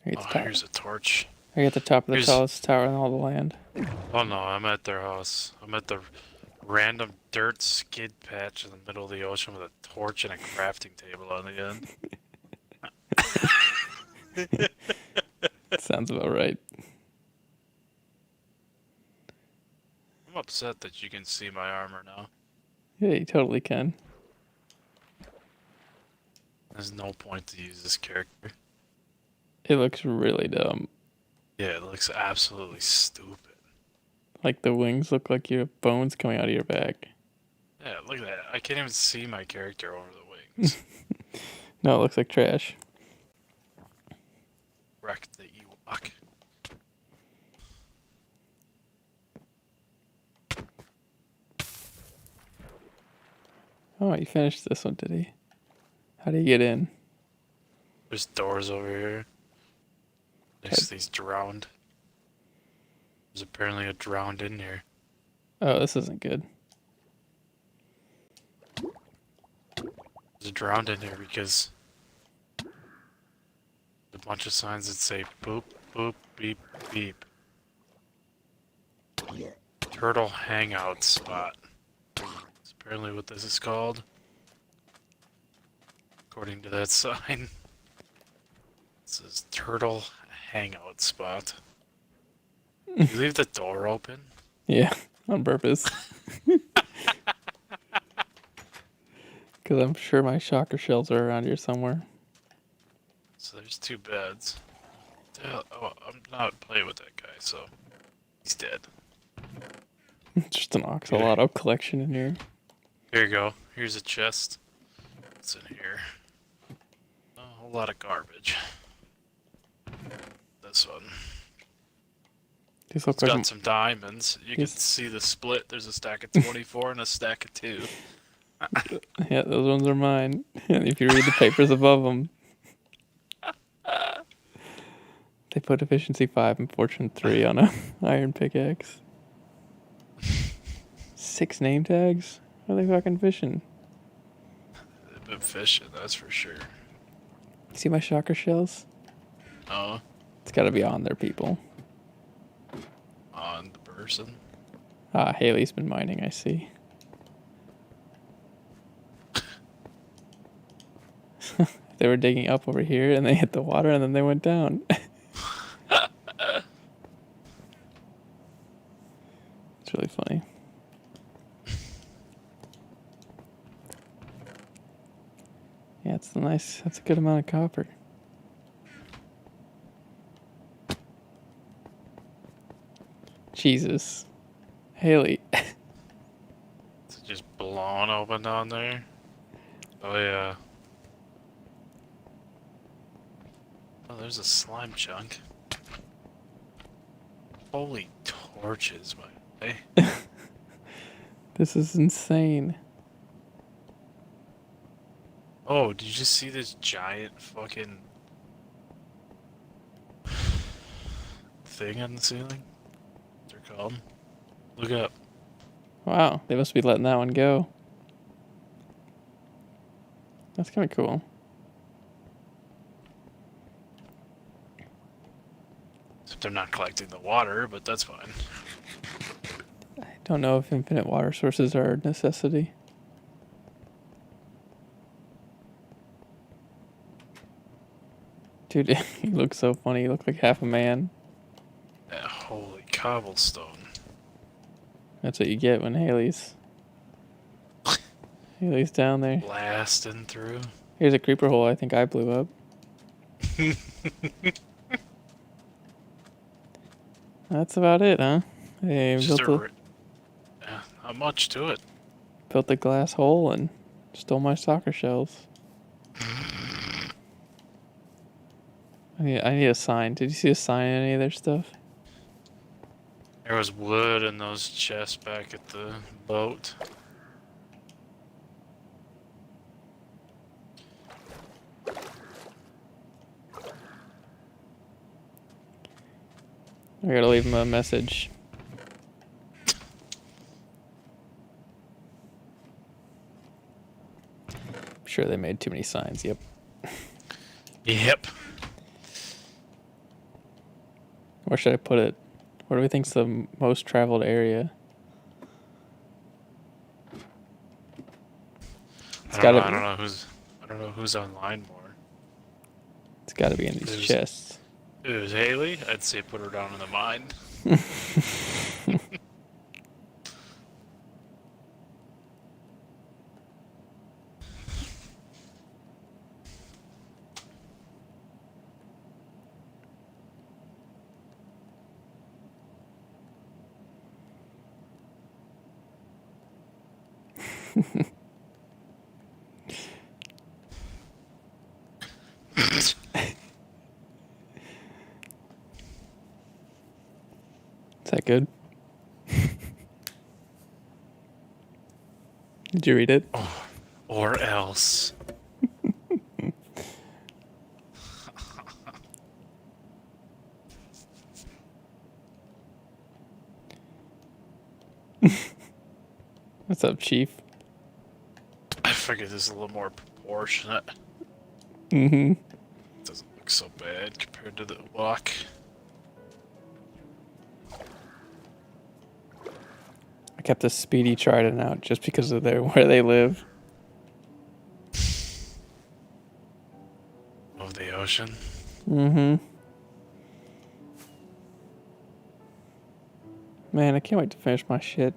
B: Here's a torch.
A: Are you at the top of the tallest tower in all the land?
B: Oh no, I'm at their house. I'm at the random dirt skid patch in the middle of the ocean with a torch and a crafting table on the end.
A: Sounds about right.
B: I'm upset that you can see my armor now.
A: Yeah, you totally can.
B: There's no point to use this character.
A: It looks really dumb.
B: Yeah, it looks absolutely stupid.
A: Like the wings look like you have bones coming out of your back.
B: Yeah, look at that. I can't even see my character over the wings.
A: No, it looks like trash.
B: Wreck the Ewok.
A: Oh, he finished this one, did he? How do you get in?
B: There's doors over here. There's these drowned. There's apparently a drowned in here.
A: Oh, this isn't good.
B: There's a drowned in here because there's a bunch of signs that say boop, boop, beep, beep. Turtle hangout spot. That's apparently what this is called. According to that sign. It says turtle hangout spot. You leave the door open?
A: Yeah, on purpose. Because I'm sure my shocker shells are around here somewhere.
B: So there's 2 beds. Oh, I'm not playing with that guy, so he's dead.
A: Just an oxalotl collection in here.
B: Here you go. Here's a chest. What's in here? A whole lot of garbage. This one.
A: These look
B: It's got some diamonds. You can see the split. There's a stack of 24 and a stack of 2.
A: Yeah, those ones are mine. If you read the papers above them, they put efficiency 5 and fortune 3 on a iron pickaxe. 6 name tags? How are they fucking fishing?
B: They've been fishing, that's for sure.
A: See my shocker shells?
B: Oh.
A: It's gotta be on there, people.
B: On the person.
A: Ah, Haley's been mining, I see. They were digging up over here and they hit the water and then they went down. It's really funny. Yeah, it's nice. That's a good amount of copper. Jesus. Haley.
B: Is it just blown open down there? Oh yeah. Oh, there's a slime chunk. Holy torches, my guy.
A: This is insane.
B: Oh, did you just see this giant fucking thing on the ceiling? What's it called? Look up.
A: Wow, they must be letting that one go. That's kind of cool.
B: Except they're not collecting the water, but that's fine.
A: I Don't know if infinite water sources are a necessity. Dude, he looks so funny. He looks like half a man.
B: Yeah, holy cobblestone.
A: That's what you get when Haley's down there.
B: Blasting through.
A: Here's a creeper hole I think I blew up. That's about it, huh? Hey,
B: Yeah, not much to it.
A: built a glass hole and stole my soccer shells. I need a sign. Did you see a sign in any of their stuff?
B: There was wood in those chests back at the boat.
A: I gotta leave him a message. I'm sure they made too many signs. Yep.
B: Yep.
A: Where should I put it? What do we think's the most traveled area?
B: I don't know who's online more.
A: It's got to be in these chests.
B: If it was Haley, I'd say put her down in the mine.
A: Is that good? Did you read it?
B: Oh, or else.
A: What's up, Chief?
B: I figured this is a little more proportionate.
A: Mm-hmm.
B: Doesn't look so bad compared to the walk.
A: I kept a speedy trident out just because of where they live.
B: Of the ocean.
A: Mm-hmm. Man, I can't wait to finish my shit.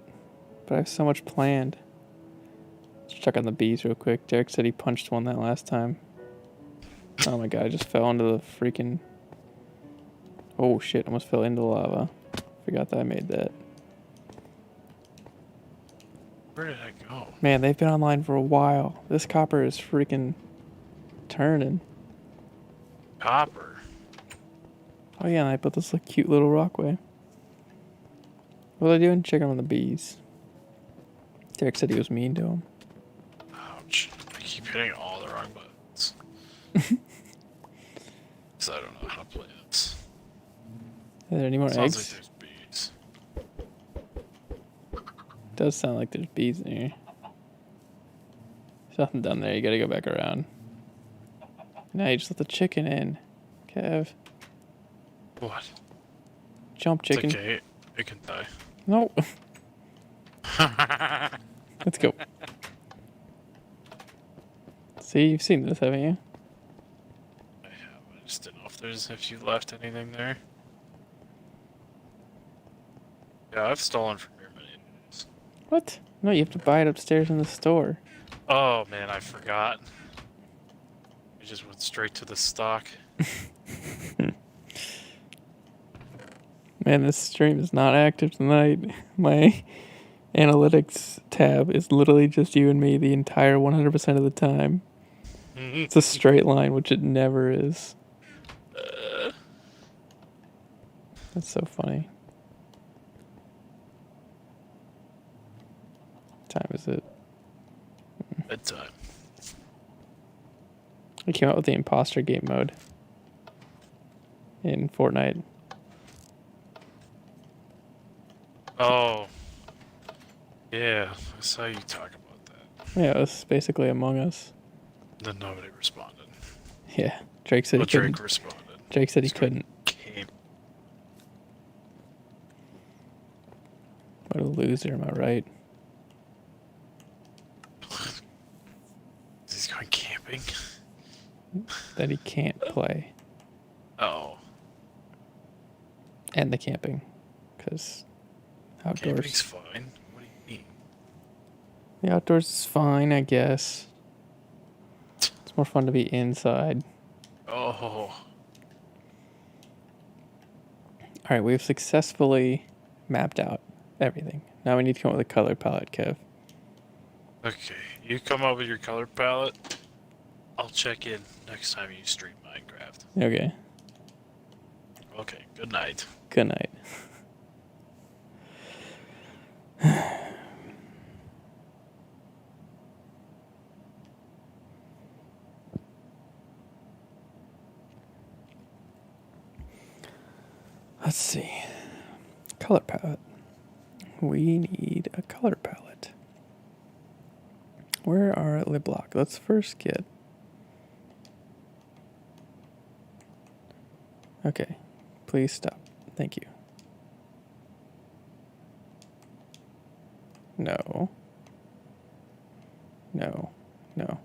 A: But I have so much planned. Let's check on the bees real quick. Derek said he punched one that last time. Oh my god, I just fell into the freaking... Oh shit, almost fell into lava. Forgot that I made that.
B: Where did I go?
A: Man, they've been online for a while. This copper is freaking turning.
B: Copper.
A: Oh yeah, and I built this cute little rockway. What are they doing? Checking on the bees. Derek said he was mean to him.
B: Ouch. I keep hitting all the wrong buttons. Because I don't know how to play this.
A: Are there any more
B: Sounds
A: eggs?
B: like there's bees.
A: Does sound like there's bees in here. There's nothing down there. You gotta go back around. Now you just let the chicken in. Kev.
B: What?
A: Jump, chicken.
B: It's okay. It can die.
A: No. Let's go. See, you've seen this, haven't you?
B: I have. I just didn't know if you left anything there. Yeah, I've stolen from your many times.
A: What? No, you have to buy it upstairs in the store.
B: Oh man, I forgot. We just went straight to the stock.
A: Man, this stream is not active tonight. My analytics tab is literally just you and me the entire 100% of the time. It's a straight line, which it never is. That's so funny. What time is it?
B: Bedtime.
A: We came out with the imposter game mode in Fortnite.
B: Oh. Yeah, I saw you talk about that.
A: Yeah, it was basically Among Us.
B: Then nobody responded.
A: Yeah, Drake said
B: Well,
A: he couldn't.
B: Drake responded.
A: Drake said he couldn't.
B: Came.
A: What a loser, am I right?
B: He's going camping.
A: That he can't play.
B: Oh,
A: And the camping. Because outdoors.
B: camping's fine. What do you mean?
A: The outdoors is fine, I guess. It's more fun to be inside.
B: Oh,
A: Alright, we've successfully mapped out everything. Now we need to come up with a color palette, Kev.
B: okay. You come up with your color palette. I'll check in next time you stream Minecraft.
A: Okay.
B: Okay, good night.
A: Good night. Let's see. Color palette. We need a color palette. Where are the block? Let's first get. Okay. Please stop. Thank you. No. No. No.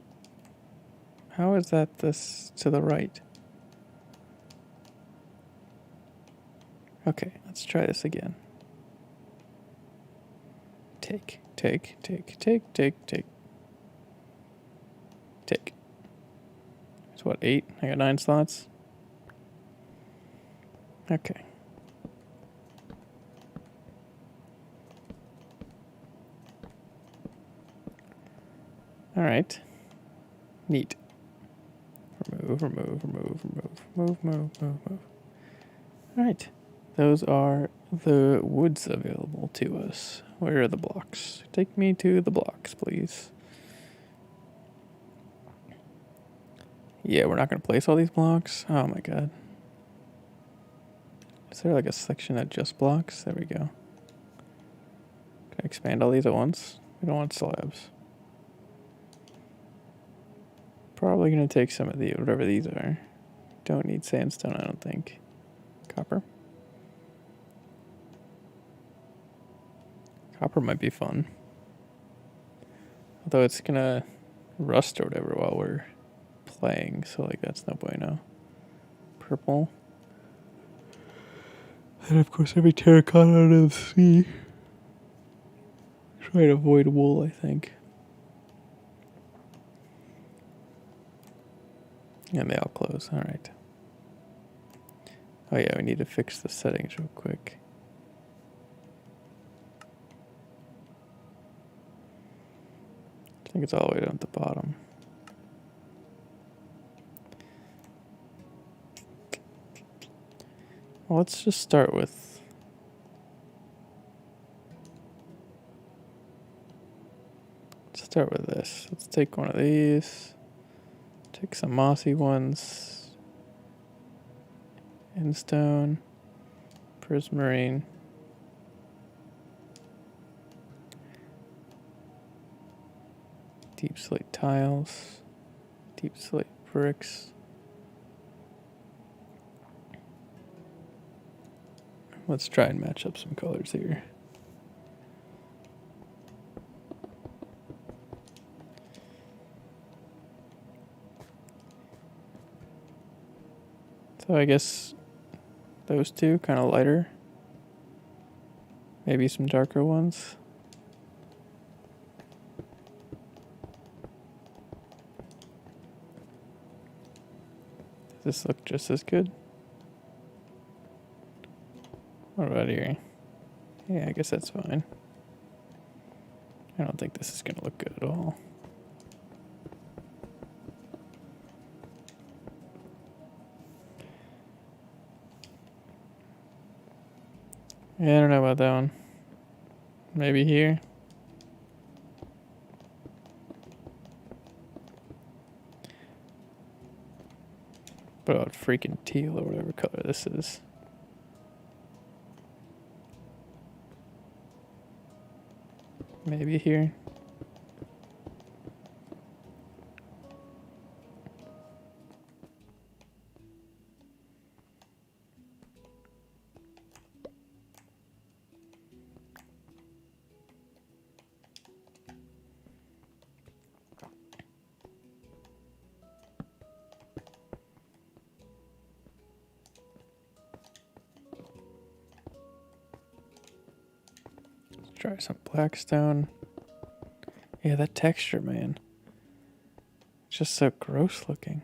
A: How is that this to the right? Okay, let's try this again. Take. It's what, 8? I got 9 slots. Okay. Alright. Neat. Move. Alright. Those are the woods available to us. Where are the blocks? Take me to the blocks, please. Yeah, we're not going to place all these blocks. Oh my god. Is there like a section that just blocks? There we go. Can I expand all these at once? We don't want slabs. Probably going to take some of the whatever these are. Don't need sandstone, I don't think. Copper. Copper might be fun. Although it's gonna rust or whatever while we're playing, so like that's no bueno. Purple. And of course every terracotta out of the sea. Try to avoid wool, I think. And they all close, alright. Oh yeah, we need to fix the settings real quick. I think it's all the way down at the bottom. Well, let's just start with... Let's start with this. Let's take one of these. Take some mossy ones. Endstone. Prismarine. Deep slate tiles. Deep slate bricks. Let's try and match up some colors here. So I guess those two kind of lighter. Maybe some darker ones. Does this look just as good? What about here? Yeah, I guess that's fine. I don't think this is going to look good at all. Yeah, I don't know about that one. Maybe here. What about freaking teal or whatever color this is? Maybe here. Try some black stone. Yeah, that texture, man. It's just so gross looking.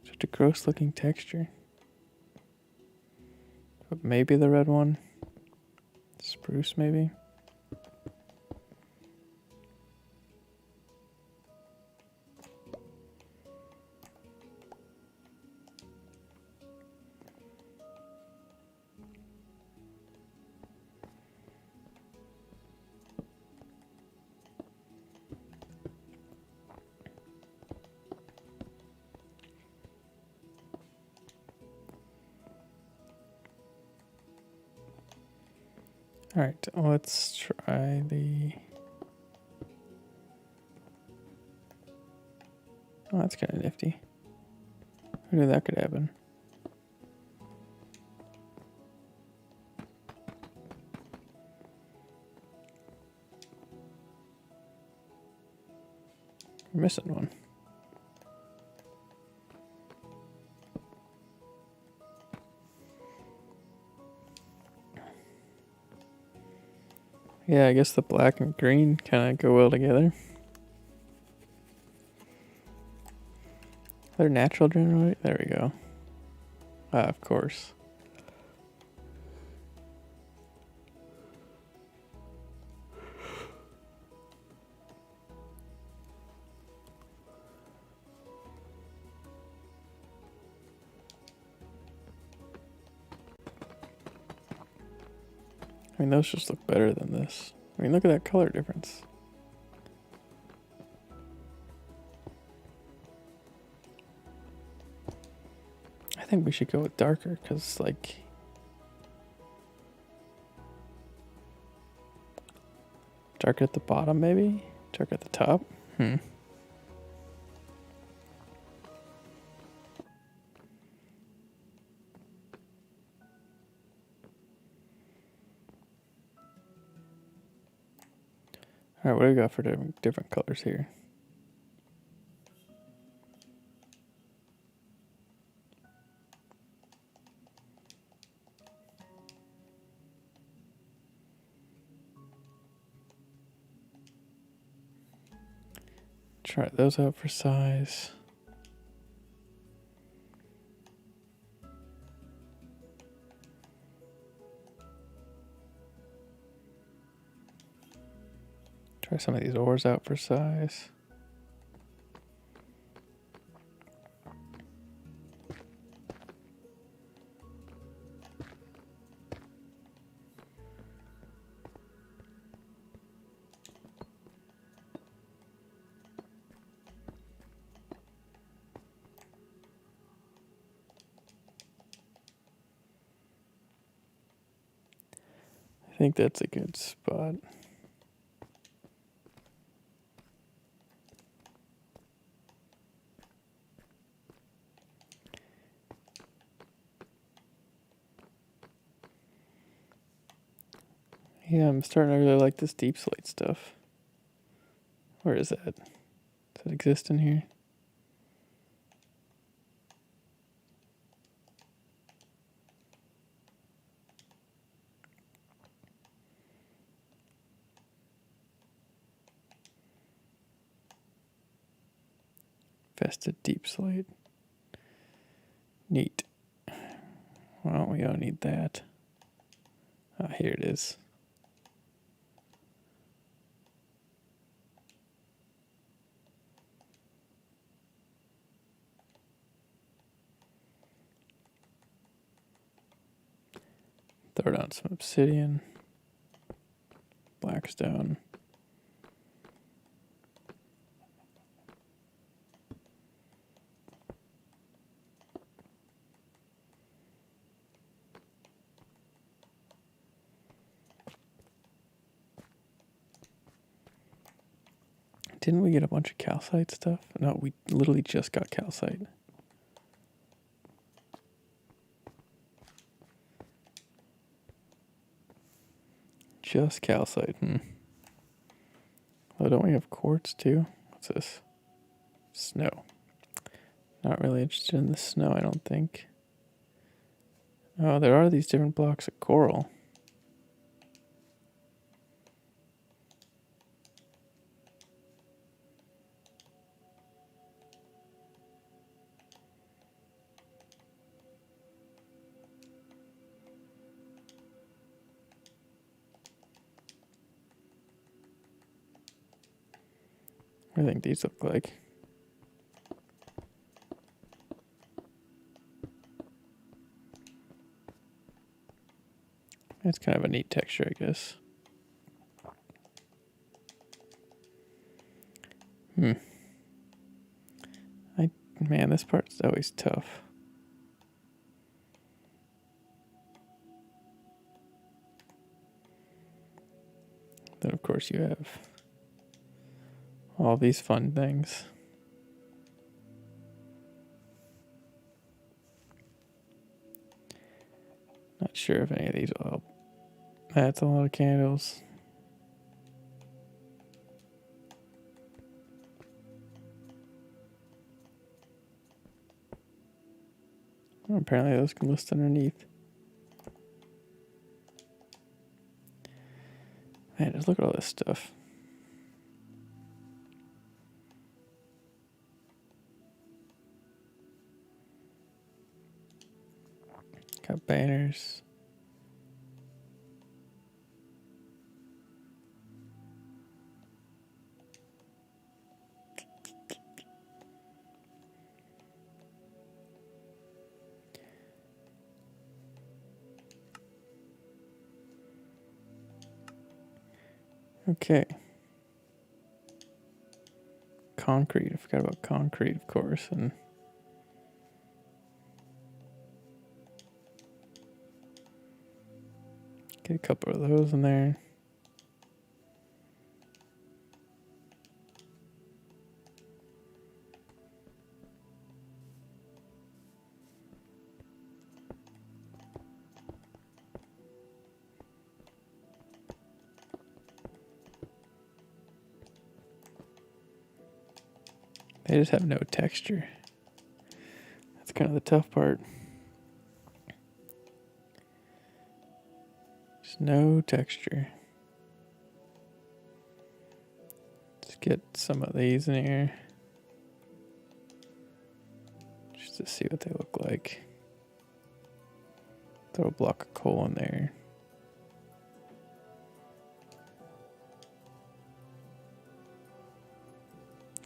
A: Such a gross looking texture. But maybe the red one. Spruce, maybe. Alright, let's try the... Oh, that's kind of nifty. Who knew that could happen? We're missing one. Yeah, I guess the black and green kind of go well together. They're natural generally. There we go. Ah, of course. I mean, those just look better than this. I mean, look at that color difference. I think we should go with darker, because, like... Darker at the bottom, maybe? Darker at the top? Alright, what do we got for different colors here? Try those out for size. Try some of these ores out for size. I think that's a good spot. Yeah, I'm starting to really like this deep slate stuff. Where is that? Does that exist in here? Vested deep slate. Neat. Well, we don't need that. Ah, here it is. Throw down some obsidian. Blackstone. Didn't we get a bunch of calcite stuff? No, we literally just got calcite. Just calcite. Oh, don't we have quartz too? What's this? Snow. Not really interested in the snow, I don't think. Oh, there are these different blocks of coral. What do I think these look like? It's kind of a neat texture, I guess. Man, this part's always tough. Then, of course, you have all these fun things. Not sure if any of these will help. That's a lot of candles. Oh, apparently those can list underneath. Man, just look at all this stuff. Got banners. Okay. Concrete. I forgot about concrete, of course. And get a couple of those in there. They just have no texture. That's kind of the tough part. Just no texture. Let's get some of these in here. Just to see what they look like. Throw a block of coal in there.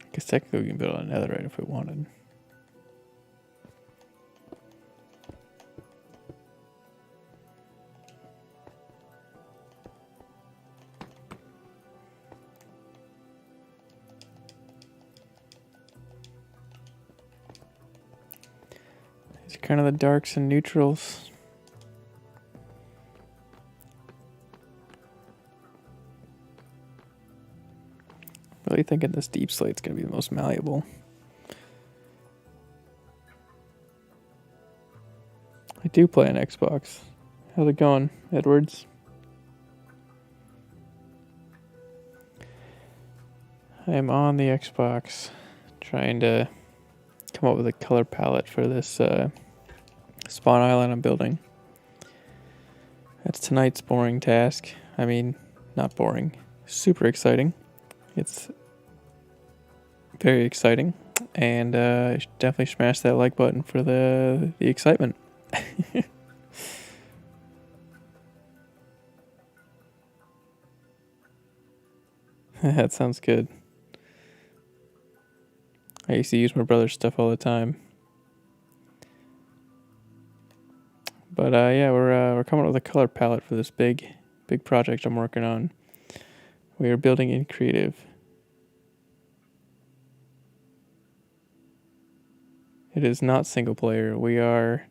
A: I guess technically we can build on netherite if we wanted. These are kind of the darks and neutrals. Really thinking this deep slate's gonna be the most malleable. I do play on Xbox. How's it going, Edwards? I am on the Xbox trying to come up with a color palette for this spawn island I'm building. That's tonight's boring task. I mean, not boring. Super exciting. It's very exciting. And you should definitely smash that like button for the excitement. That sounds good. I used to use my brother's stuff all the time. But yeah, we're coming up with a color palette for this big project I'm working on. We are building in creative. It is not single player. We are,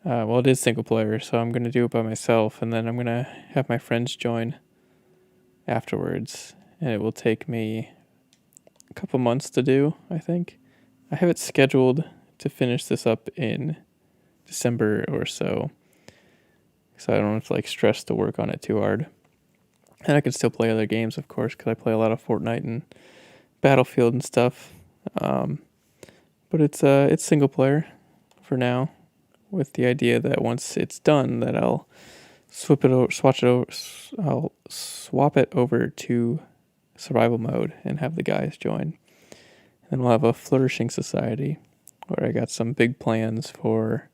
A: well, it is single player, so I'm going to do it by myself, and then I'm going to have my friends join afterwards, and it will take me a couple months to do, I think. I have it scheduled to finish this up in December or so I don't have to like stress to work on it too hard. And I can still play other games, of course, because I play a lot of Fortnite and Battlefield and stuff. But it's single player for now, with the idea that once it's done, that I'll swap it over to survival mode and have the guys join. And we'll have a flourishing society where I got some big plans for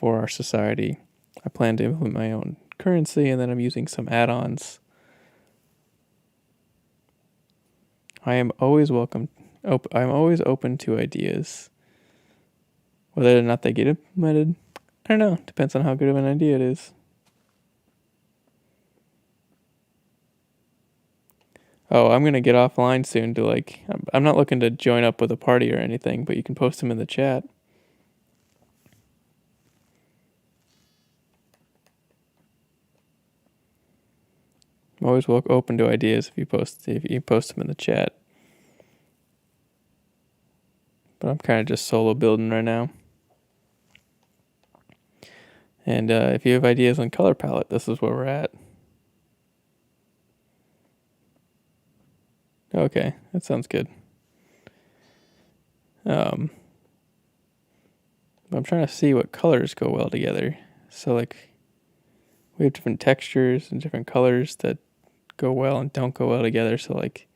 A: our society. I plan to implement my own currency, and then I'm using some add-ons I am always welcome. I'm always open to ideas. Whether or not they get implemented, I don't know. Depends on how good of an idea it is. Oh, I'm gonna get offline soon to like. I'm not looking to join up with a party or anything, but you can post them in the chat. I'm always open to ideas if you post them in the chat. But I'm kind of just solo building right now. And if you have ideas on color palette, this is where we're at. Okay, that sounds good. I'm trying to see what colors go well together. So like, we have different textures and different colors that go well and don't go well together. So like,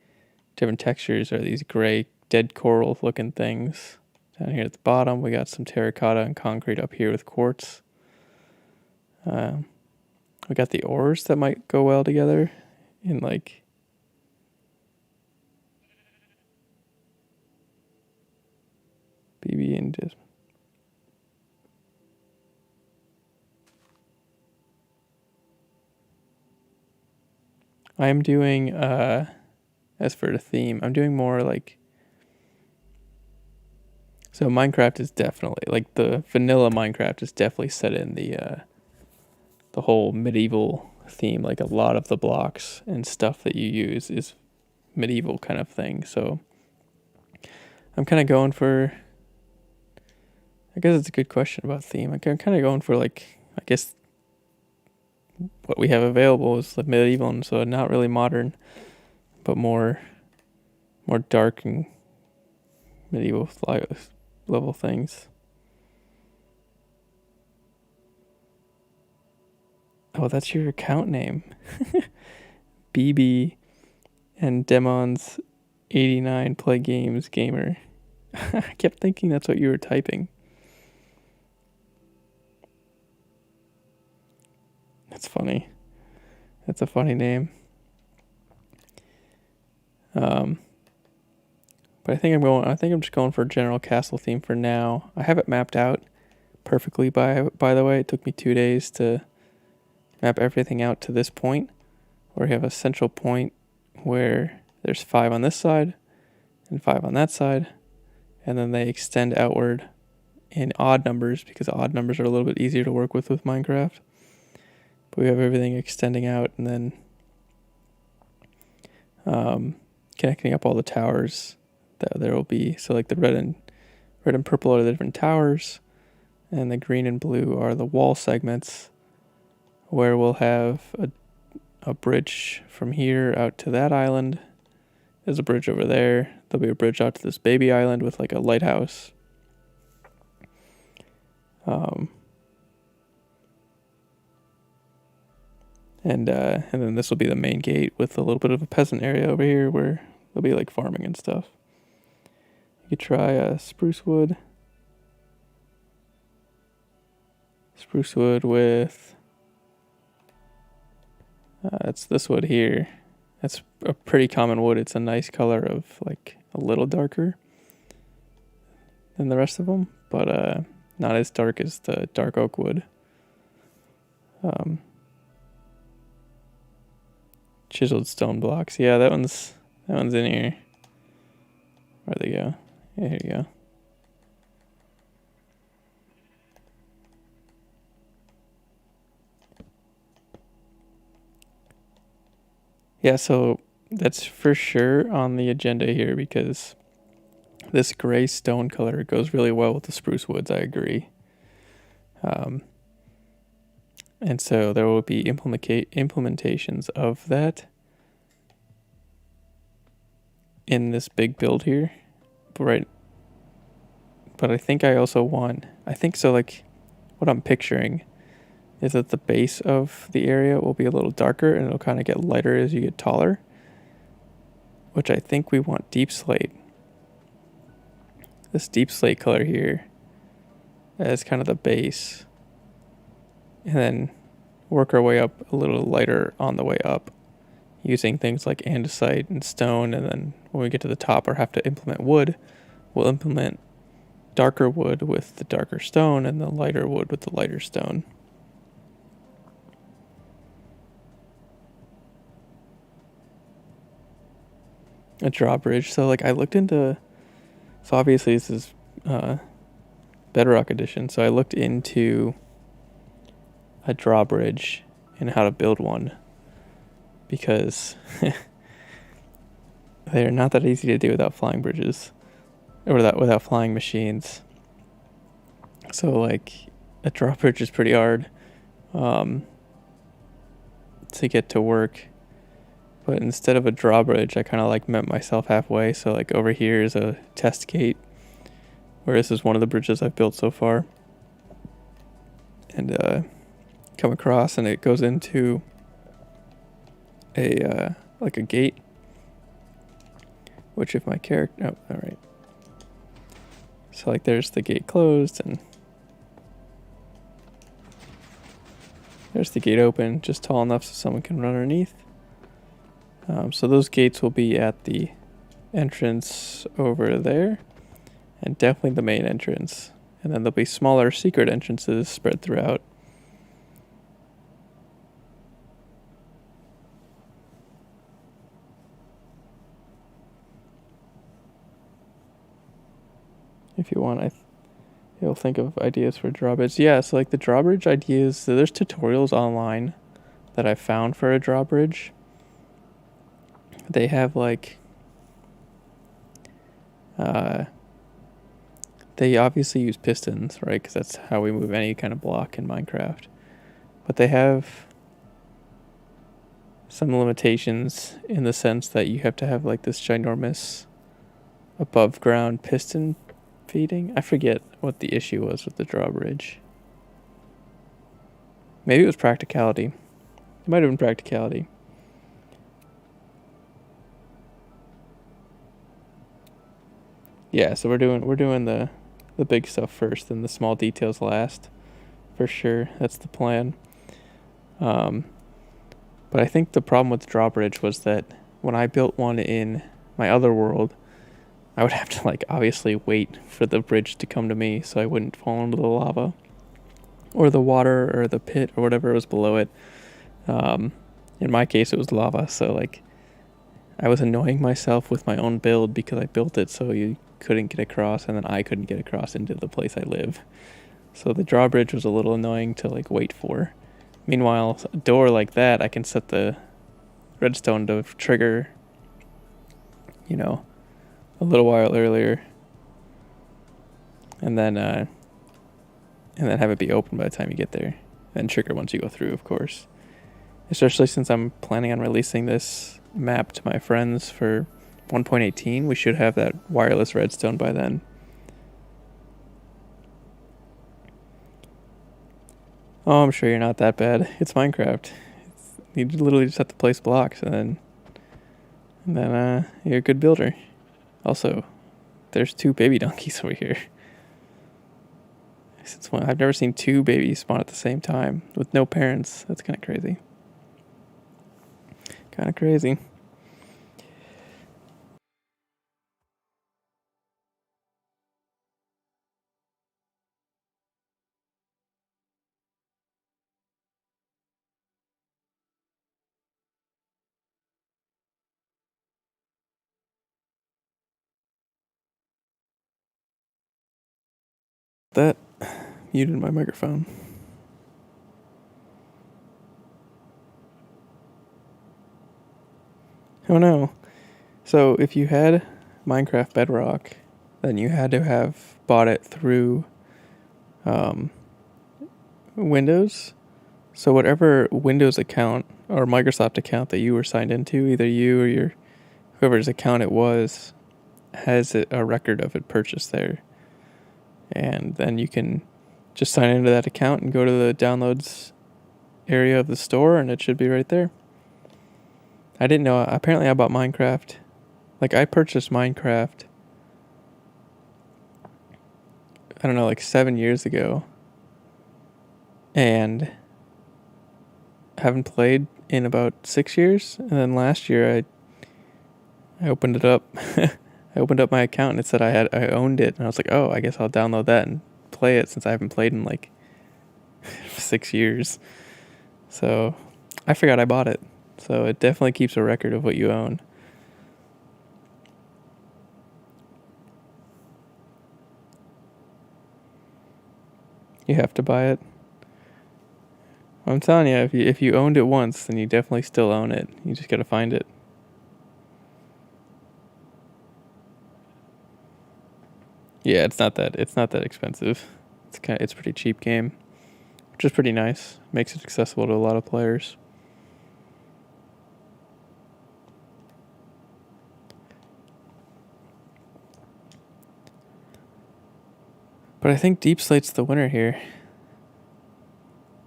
A: different textures are these gray, dead coral looking things. Down here at the bottom, we got some terracotta and concrete up here with quartz. We got the ores that might go well together in like BB and just. I am doing as for the theme, I'm doing more like. So Minecraft is definitely like the vanilla Minecraft is definitely set in the whole medieval theme. Like a lot of the blocks and stuff that you use is medieval kind of thing. So I'm kind of going for. I guess it's a good question about theme. I'm kind of going for like, I guess what we have available is the medieval, and so not really modern, but more dark and medieval level things. Oh, that's your account name. BB and Demons 89 play games gamer. I kept thinking that's what you were typing. That's funny. That's a funny name. But I think I'm just going for a general castle theme for now. I have it mapped out perfectly by the way. It took me 2 days to map everything out to this point, where we have a central point where there's 5 on this side and 5 on that side, and then they extend outward in odd numbers because odd numbers are a little bit easier to work with Minecraft. But we have everything extending out, and then connecting up all the towers that there will be. So like the red and purple are the different towers, and the green and blue are the wall segments, where we'll have a bridge from here out to that island. There's a bridge over there. There'll be a bridge out to this baby island with like a lighthouse. And then this will be the main gate with a little bit of a peasant area over here where there'll be like farming and stuff. You could try spruce wood. Spruce wood with it's this wood here. That's a pretty common wood. It's a nice color of like a little darker than the rest of them, but not as dark as the dark oak wood. Chiseled stone blocks. Yeah, that one's in here. Where'd they go? Yeah, here you go. Yeah, so that's for sure on the agenda here because this gray stone color goes really well with the spruce woods, I agree. And so there will be implementations of that in this big build here. But I think I think so like what I'm picturing is that the base of the area will be a little darker and it'll kind of get lighter as you get taller, which I think we want deep slate. This deep slate color here as kind of the base, and then work our way up a little lighter on the way up using things like andesite and stone, and then when we get to the top or have to implement wood, we'll implement darker wood with the darker stone and the lighter wood with the lighter stone. A drawbridge. So like I looked into, so obviously this is Bedrock Edition. So I looked into a drawbridge and how to build one, because they're not that easy to do without flying bridges, or without flying machines. So like a drawbridge is pretty hard to get to work. But instead of a drawbridge, I kind of like met myself halfway. So like over here is a test gate, where this is one of the bridges I've built so far. And come across, and it goes into a like a gate. Which if my character, oh, all right. So like there's the gate closed, and there's the gate open, just tall enough so someone can run underneath. So those gates will be at the entrance over there, and definitely the main entrance. And then there'll be smaller secret entrances spread throughout. If you want, you'll think of ideas for drawbridge. Yeah, so like the drawbridge ideas, so there's tutorials online that I found for a drawbridge. They have like, they obviously use pistons, right? Because that's how we move any kind of block in Minecraft. But they have some limitations in the sense that you have to have like this ginormous above ground piston feeding. I forget what the issue was with the drawbridge. Maybe it was practicality. It might have been practicality. Yeah, so we're doing the big stuff first, and the small details last, for sure. That's the plan. But I think the problem with the drawbridge was that when I built one in my other world, I would have to like obviously wait for the bridge to come to me so I wouldn't fall into the lava or the water or the pit or whatever was below it. In my case, it was lava, so like I was annoying myself with my own build because I built it so you couldn't get across, and then I couldn't get across into the place I live. So the drawbridge was a little annoying to like wait for. Meanwhile, a door like that, I can set the redstone to trigger, you know, a little while earlier, and then have it be open by the time you get there, and trigger once you go through, of course. Especially since I'm planning on releasing this map to my friends for 1.18, we should have that wireless redstone by then. Oh, I'm sure you're not that bad. It's Minecraft. You literally just have to place blocks, and then you're a good builder. Also, there's 2 baby donkeys over here. I've never seen 2 babies spawn at the same time with no parents. That's kind of crazy. Kind of crazy. That muted my microphone. Oh no. So if you had Minecraft Bedrock, then you had to have bought it through Windows. So whatever Windows account or Microsoft account that you were signed into, either you or your whoever's account it was, has a record of it purchased there. And then you can just sign into that account and go to the downloads area of the store, and it should be right there. I didn't know. Apparently I bought Minecraft. Like I purchased Minecraft, I don't know, like 7 years ago. And haven't played in about 6 years. And then last year I opened it up. I opened up my account and it said I owned it, and I was like, oh, I guess I'll download that and play it since I haven't played in like 6 years. So I forgot I bought it. So it definitely keeps a record of what you own. You have to buy it. I'm telling you, if you owned it once, then you definitely still own it. You just gotta find it. Yeah, it's not that expensive. It's a pretty cheap game, which is pretty nice. Makes it accessible to a lot of players. But I think Deep Slate's the winner here.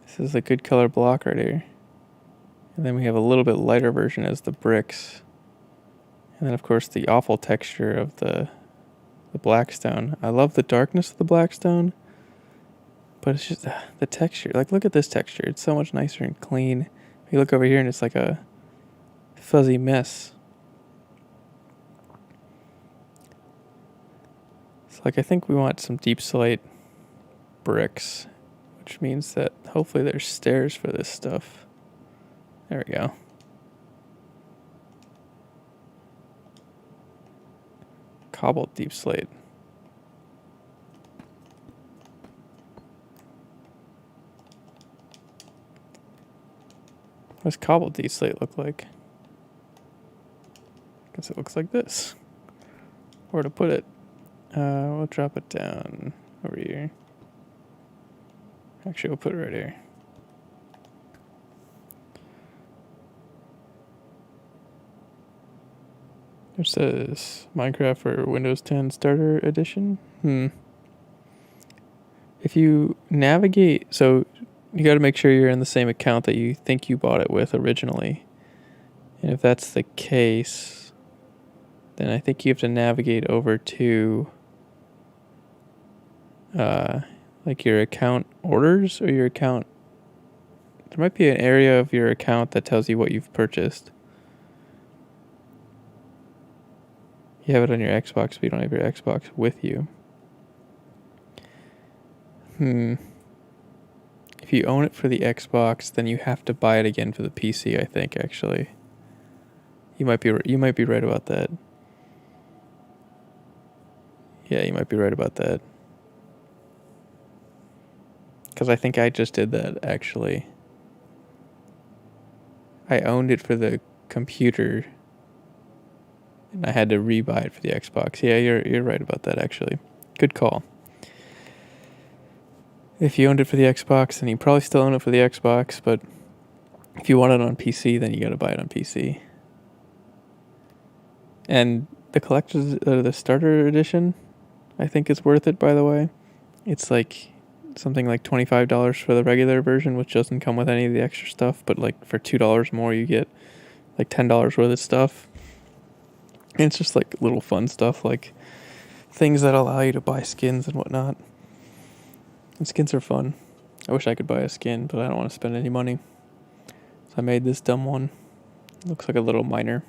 A: This is a good color block right here. And then we have a little bit lighter version as the bricks. And then of course the awful texture of the blackstone. I love the darkness of the blackstone, but it's just the texture. Like, look at this texture. It's so much nicer and clean. You look over here and it's like a fuzzy mess. So like, I think we want some deep slate bricks, which means that hopefully there's stairs for this stuff. There we go. Cobbled deep slate. What does cobbled deep slate look like? I guess it looks like this. Where to put it? We'll drop it down over here. Actually, we'll put it right here. It says Minecraft for Windows 10 Starter Edition. If you navigate, so you got to make sure you're in the same account that you think you bought it with originally. And if that's the case, then I think you have to navigate over to like your account orders or your account. There might be an area of your account that tells you what you've purchased. You have it on your Xbox, but you don't have your Xbox with you. If you own it for the Xbox, then you have to buy it again for the PC, I think, actually. You might be right about that. Yeah, you might be right about that. Because I think I just did that, actually. I owned it for the computer, and I had to rebuy it for the Xbox. Yeah, you're right about that, actually. Good call. If you owned it for the Xbox, then you probably still own it for the Xbox, but if you want it on PC, then you gotta buy it on PC. And the starter edition, I think is worth it, by the way. It's like something like $25 for the regular version, which doesn't come with any of the extra stuff, but like for $2 more, you get like $10 worth of stuff. And it's just like little fun stuff, like things that allow you to buy skins and whatnot. And skins are fun. I wish I could buy a skin, but I don't want to spend any money. So I made this dumb one. It looks like a little miner.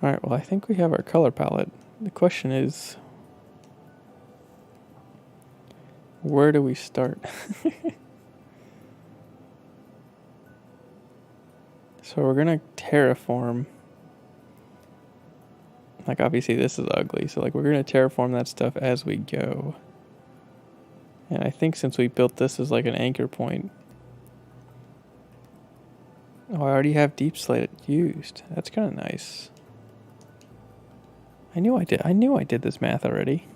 A: Alright, well, I think we have our color palette. The question is, where do we start? So we're gonna terraform. Like, obviously this is ugly, so like we're gonna terraform that stuff as we go. And I think since we built this as like an anchor point. Oh, I already have deep slate used. That's kind of nice. I knew I did this math already.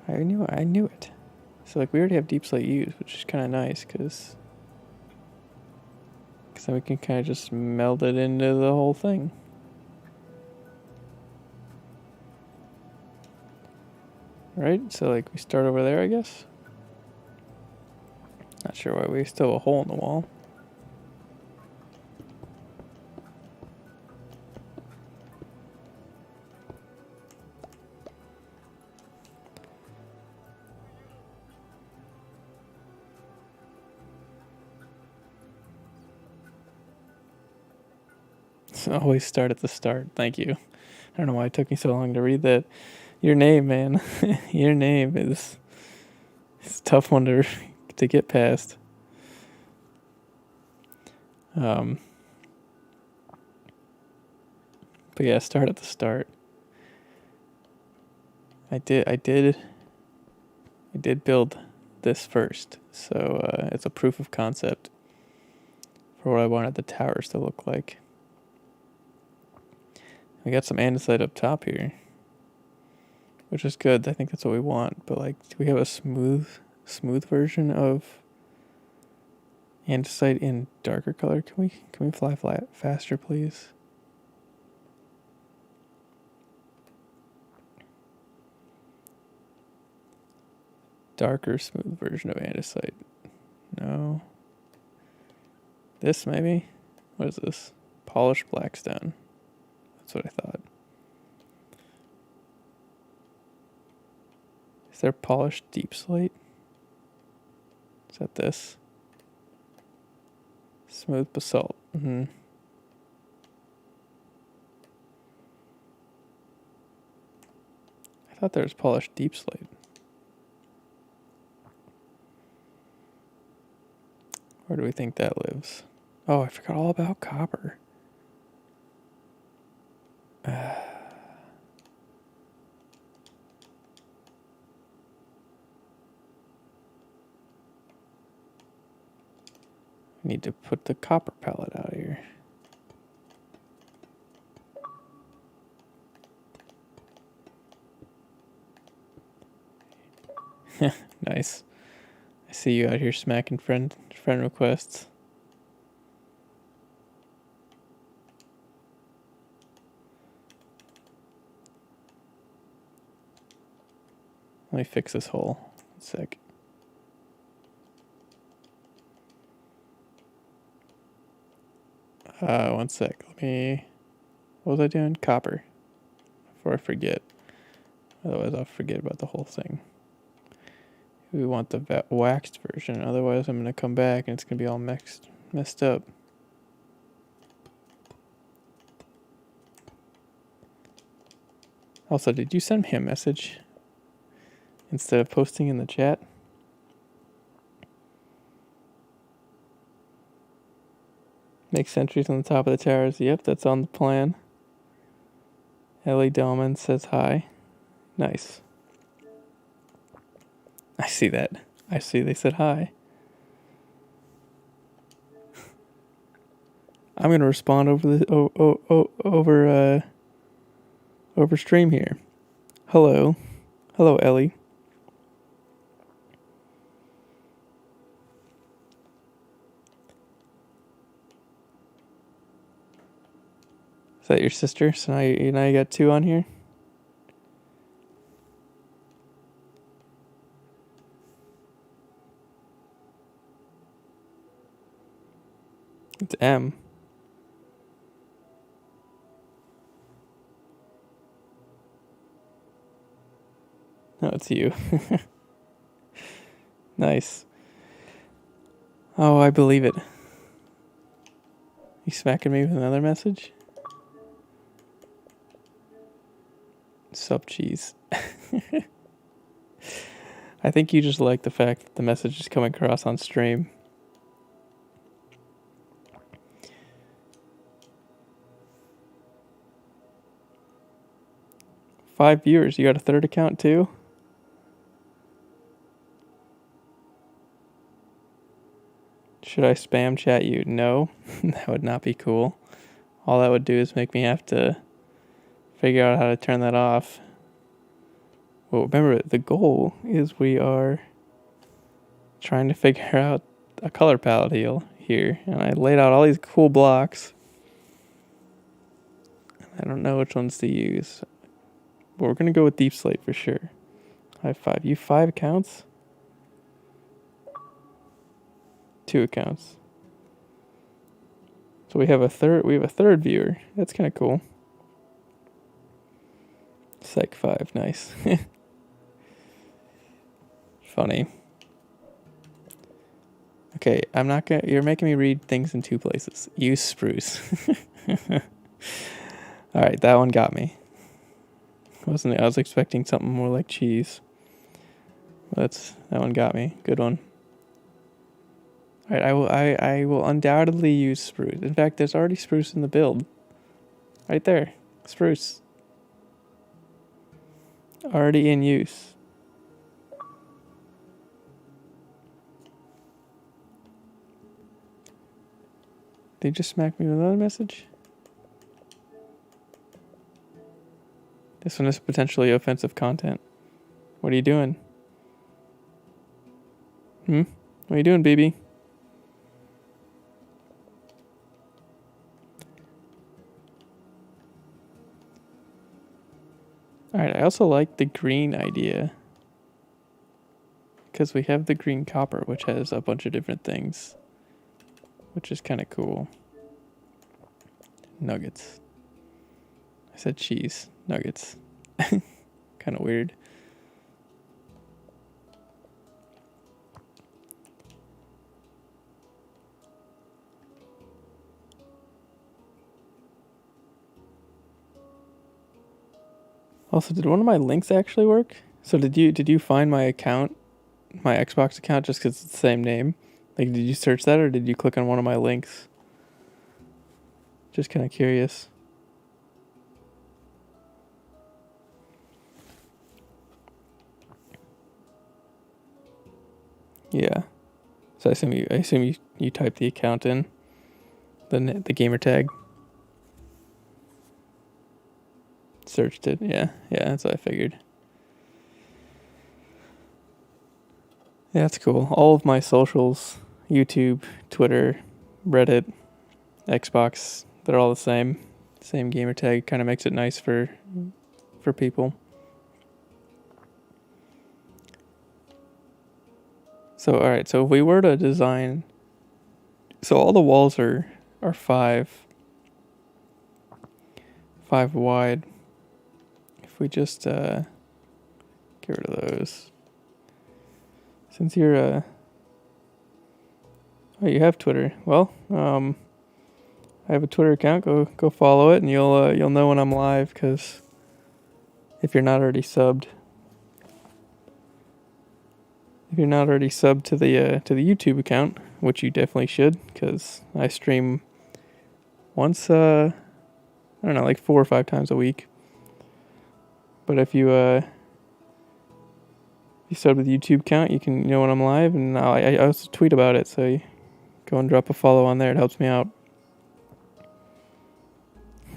A: I knew it. So like we already have deep slate used, which is kind of nice because then we can kind of just meld it into the whole thing. Right? So like we start over there, I guess. Not sure why we still have a hole in the wall. So always start at the start. Thank you. I don't know why it took me so long to read that. Your name, man. Your name is it's a tough one to get past. But yeah, start at the start. I did build this first, so it's a proof of concept for what I wanted the towers to look like. We got some andesite up top here, which is good. I think that's what we want. But like, do we have a smooth version of andesite in darker color? Can we fly faster, please? Darker, smooth version of andesite. No. This maybe? What is this? Polished blackstone. That's what I thought. Is there polished deep slate? Is that this? Smooth basalt. I thought there was polished deep slate. Where do we think that lives? Oh, I forgot all about copper. Need to put the copper palette out here. Nice. I see you out here smacking friend requests. Let me fix this hole. 1 sec. One sec. What was I doing? Copper. Before I forget. Otherwise I'll forget about the whole thing. We want the waxed version. Otherwise I'm going to come back and it's going to be all messed up. Also, did you send me a message instead of posting in the chat? Make sentries on the top of the towers. Yep, that's on the plan. Ellie Delman says hi. Nice. I see that. I see they said hi. I'm gonna respond over stream here. Hello, Ellie. Is that your sister? So now you got 2 on here. It's M. No, it's you. Nice. Oh, I believe it. You smacking me with another message? Sup, cheese. I think you just like the fact that the message is coming across on stream. Five viewers. You got a third account too? Should I spam chat you? No, that would not be cool. All that would do is make me have to figure out how to turn that off. Well, remember, the goal is we are trying to figure out a color palette here. And I laid out all these cool blocks. I don't know which ones to use. But we're going to go with deep slate for sure. I have 5. You 5 accounts? 2 accounts. So we have a third viewer. That's kind of cool. Psych 5, nice. Funny. Okay, you're making me read things in 2 places. Use spruce. All right, that one got me. Wasn't it? I was expecting something more like cheese. That one got me. Good one. All right, I will undoubtedly use spruce. In fact, there's already spruce in the build. Right there, spruce. Already in use. Did you just smack me with another message? This one is potentially offensive content. What are you doing? What are you doing, baby? Alright, I also like the green idea. Because we have the green copper, which has a bunch of different things. Which is kind of cool. Nuggets. I said cheese. Nuggets. Kind of weird. Also, did one of my links actually work? So did you find my account, my Xbox account, just because it's the same name? Like, did you search that, or did you click on one of my links? Just kind of curious. Yeah. So I assume you typed the account in, the gamer tag. Searched it. Yeah, that's what I figured. Yeah, that's cool. All of my socials, YouTube, Twitter, Reddit, Xbox, they're all the same. Same gamer tag. Kind of makes it nice for people. So alright, so if we were to design, so all the walls are 5 wide. If we just get rid of those. Since you're oh, you have Twitter. Well, I have a Twitter account. Go follow it, and you'll know when I'm live. Because if you're not already subbed, to the YouTube account, which you definitely should, because I stream once I don't know, like 4 or 5 times a week. But if you sub to the YouTube account, you can know when I'm live, and I also tweet about it. So you go and drop a follow on there. It helps me out.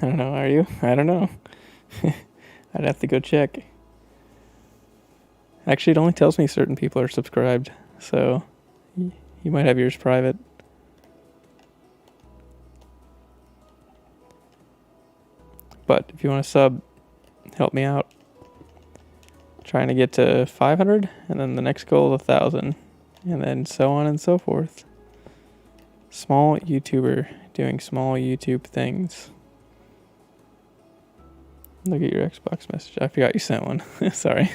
A: I don't know. Are you? I don't know. I'd have to go check. Actually, it only tells me certain people are subscribed, so you might have yours private. But if you want to sub, help me out. Trying to get to 500, and then the next goal 1,000, and then so on and so forth. Small YouTuber doing small YouTube things. Look at your Xbox message. I forgot you sent one. Sorry.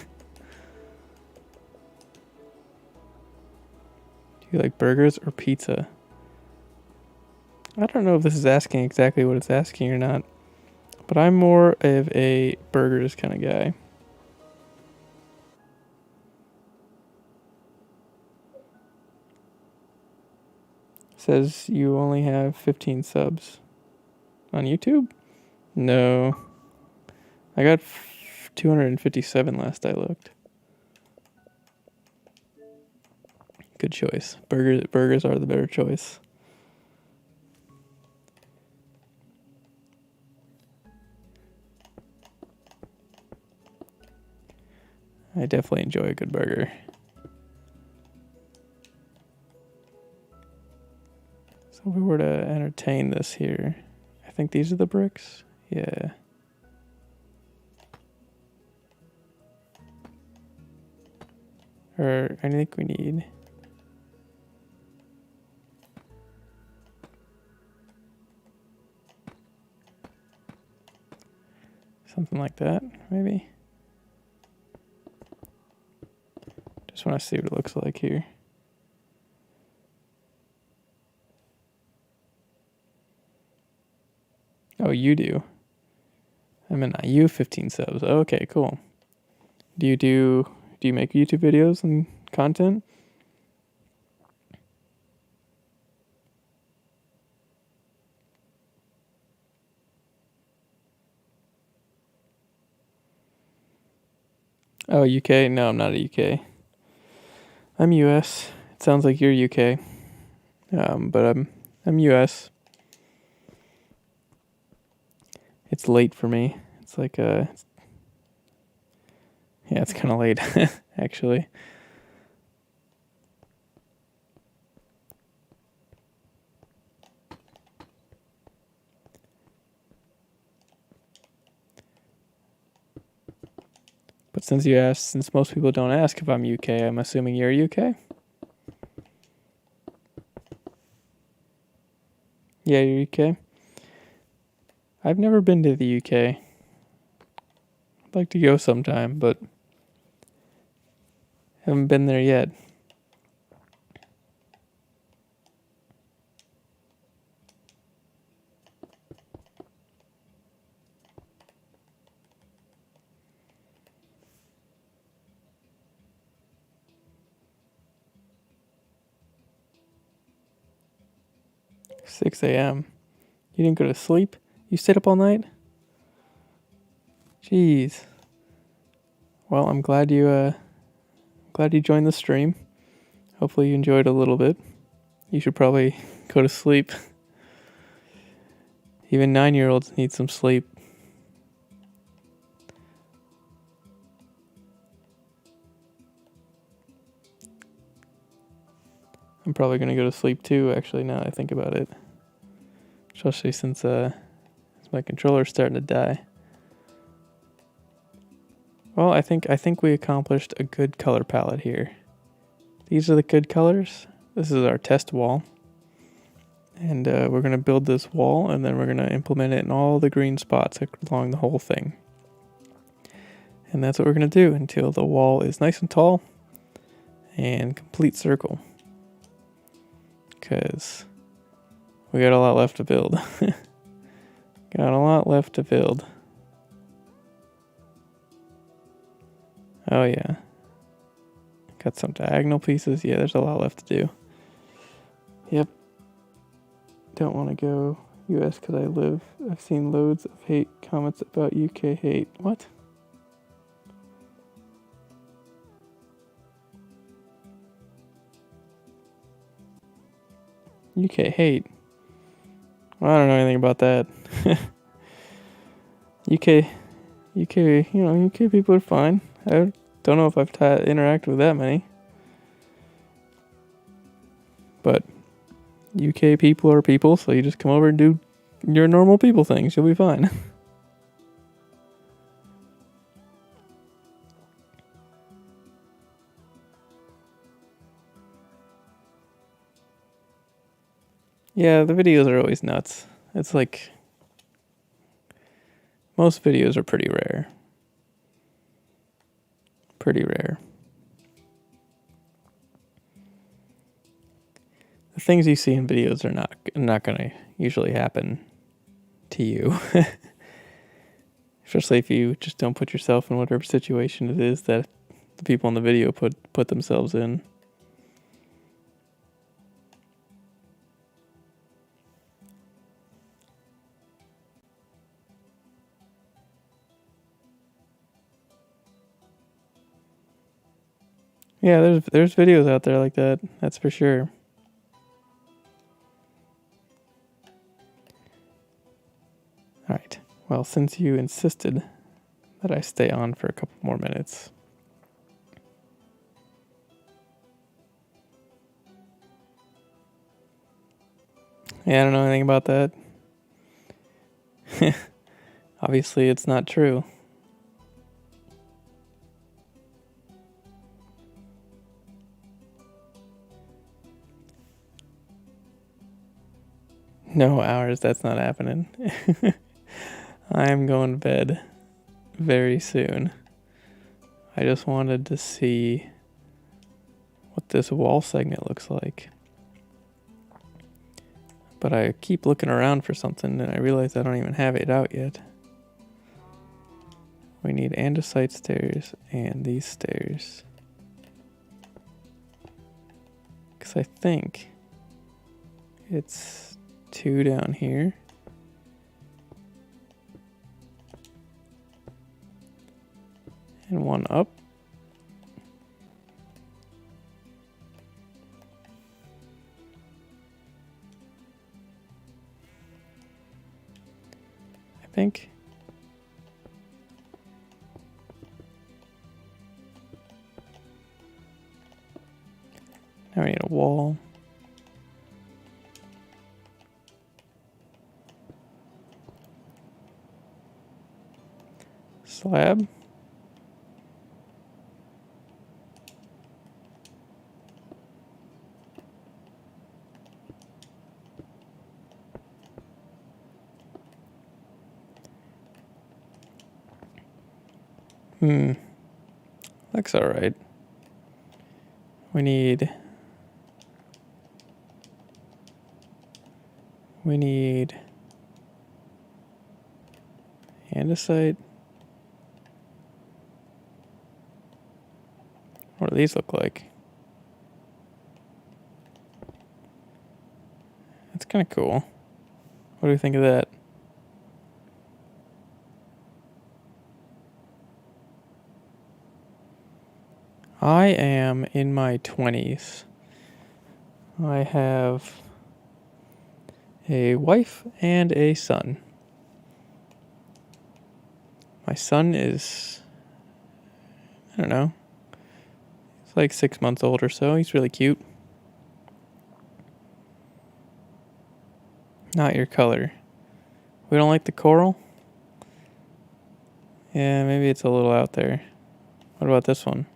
A: Do you like burgers or pizza? I don't know if this is asking exactly what it's asking or not, but I'm more of a burgers kind of guy. Says you only have 15 subs on YouTube? No. I got 257 last I looked. Good choice. Burgers are the better choice. I definitely enjoy a good burger. So if we were to entertain this here, I think these are the bricks. Yeah. Or I think we need something like that, maybe. Just want to see what it looks like here. Oh, you do. I mean, not you, 15 subs. Okay, cool. Do you make YouTube videos and content? Oh, UK? No, I'm not a UK. I'm US. It sounds like you're UK. But I'm US. It's late for me. It's like yeah, it's kind of late actually. But since most people don't ask if I'm UK, I'm assuming you're UK? Yeah, you're UK. I've never been to the UK. I'd like to go sometime, but haven't been there yet. Six a.m. You didn't go to sleep? You stayed up all night? Jeez. Well, I'm glad you joined the stream. Hopefully you enjoyed a little bit. You should probably go to sleep. Even 9-year-olds need some sleep. I'm probably gonna go to sleep too, actually, now that I think about it. Especially since my controller's starting to die. Well, I think we accomplished a good color palette here. These are the good colors. This is our test wall. And we're going to build this wall, and then we're going to implement it in all the green spots along the whole thing. And that's what we're going to do until the wall is nice and tall and complete circle. Because we got a lot left to build. Got a lot left to build. Oh yeah. Got some diagonal pieces. Yeah, there's a lot left to do. Yep. Don't want to go US because I've seen loads of hate comments about UK hate. What? UK hate? Well, I don't know anything about that. UK people are fine. I don't know if I've interacted with that many. But UK people are people, so you just come over and do your normal people things. You'll be fine. Yeah, the videos are always nuts. It's like most videos are pretty rare. Pretty rare. The things you see in videos are not gonna usually happen to you. Especially if you just don't put yourself in whatever situation it is that the people in the video put themselves in. Yeah, there's videos out there like that. That's for sure. All right. Well, since you insisted that I stay on for a couple more minutes. Yeah, I don't know anything about that. Obviously, it's not true. No hours, that's not happening. I am going to bed very soon. I just wanted to see what this wall segment looks like. But I keep looking around for something and I realize I don't even have it out yet. We need andesite stairs and these stairs. Because I think it's 2 down here. And 1 up. I think. Now we need a wall. Slab. Looks alright. We need andesite. What do these look like? That's kind of cool. What do you think of that? I am in my 20s. I have a wife and a son. My son is, I don't know, he's like 6 months old or so. He's really cute. Not your color. We don't like the coral? Yeah, maybe it's a little out there. What about this one?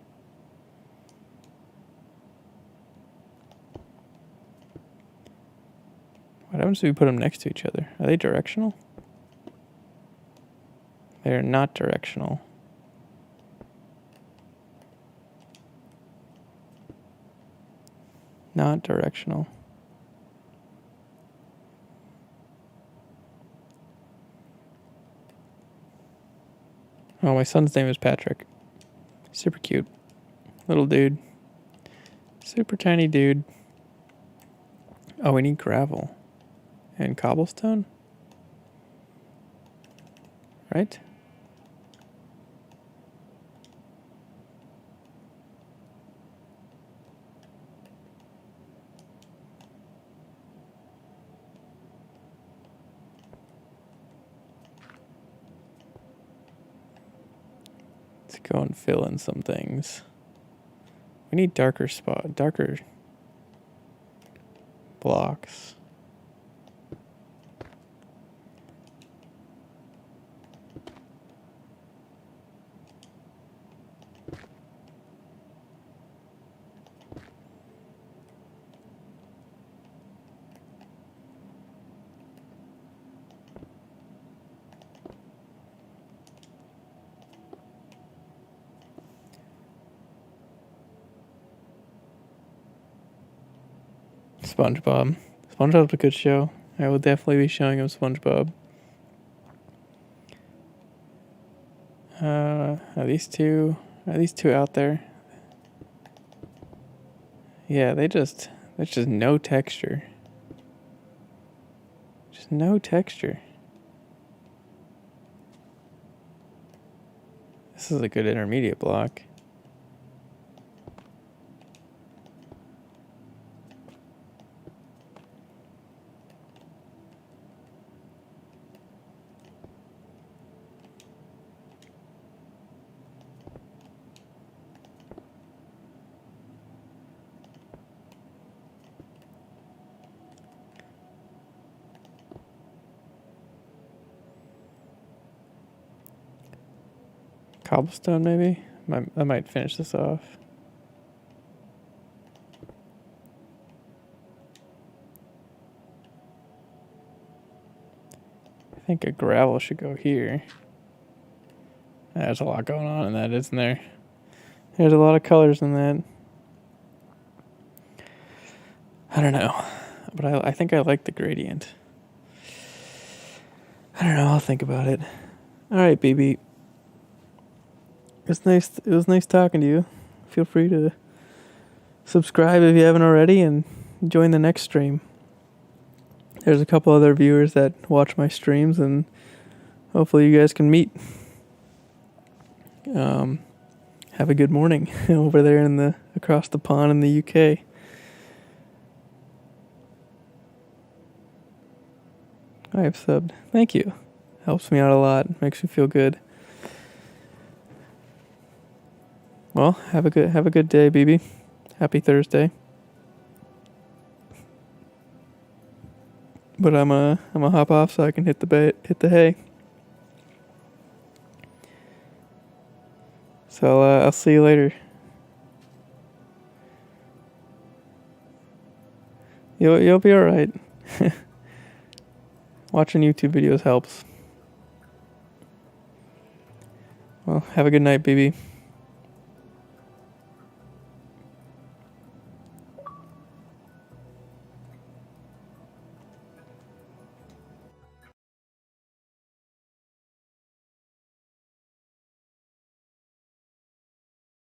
A: What happens if we put them next to each other? Are they directional? They're not directional. Not directional. Oh, my son's name is Patrick. Super cute. Little dude. Super tiny dude. Oh, we need gravel. And cobblestone? Right? Let's go and fill in some things. We need darker blocks. SpongeBob. SpongeBob's a good show. I will definitely be showing him SpongeBob. Are these two out there? Yeah, there's just no texture. Just no texture. This is a good intermediate block. Cobblestone, maybe? I might finish this off. I think a gravel should go here. There's a lot going on in that, isn't there? There's a lot of colors in that. I don't know. But I think I like the gradient. I don't know. I'll think about it. All right, BB. It was nice talking to you. Feel free to subscribe if you haven't already and join the next stream. There's a couple other viewers that watch my streams, and hopefully you guys can meet. Have a good morning over there across the pond in the UK. I've subbed. Thank you. Helps me out a lot. Makes me feel good. Well, have a good day, BB. Happy Thursday. But I'm a hop off so I can hit the hay. So I'll see you later. You'll be all right. Watching YouTube videos helps. Well, have a good night, BB.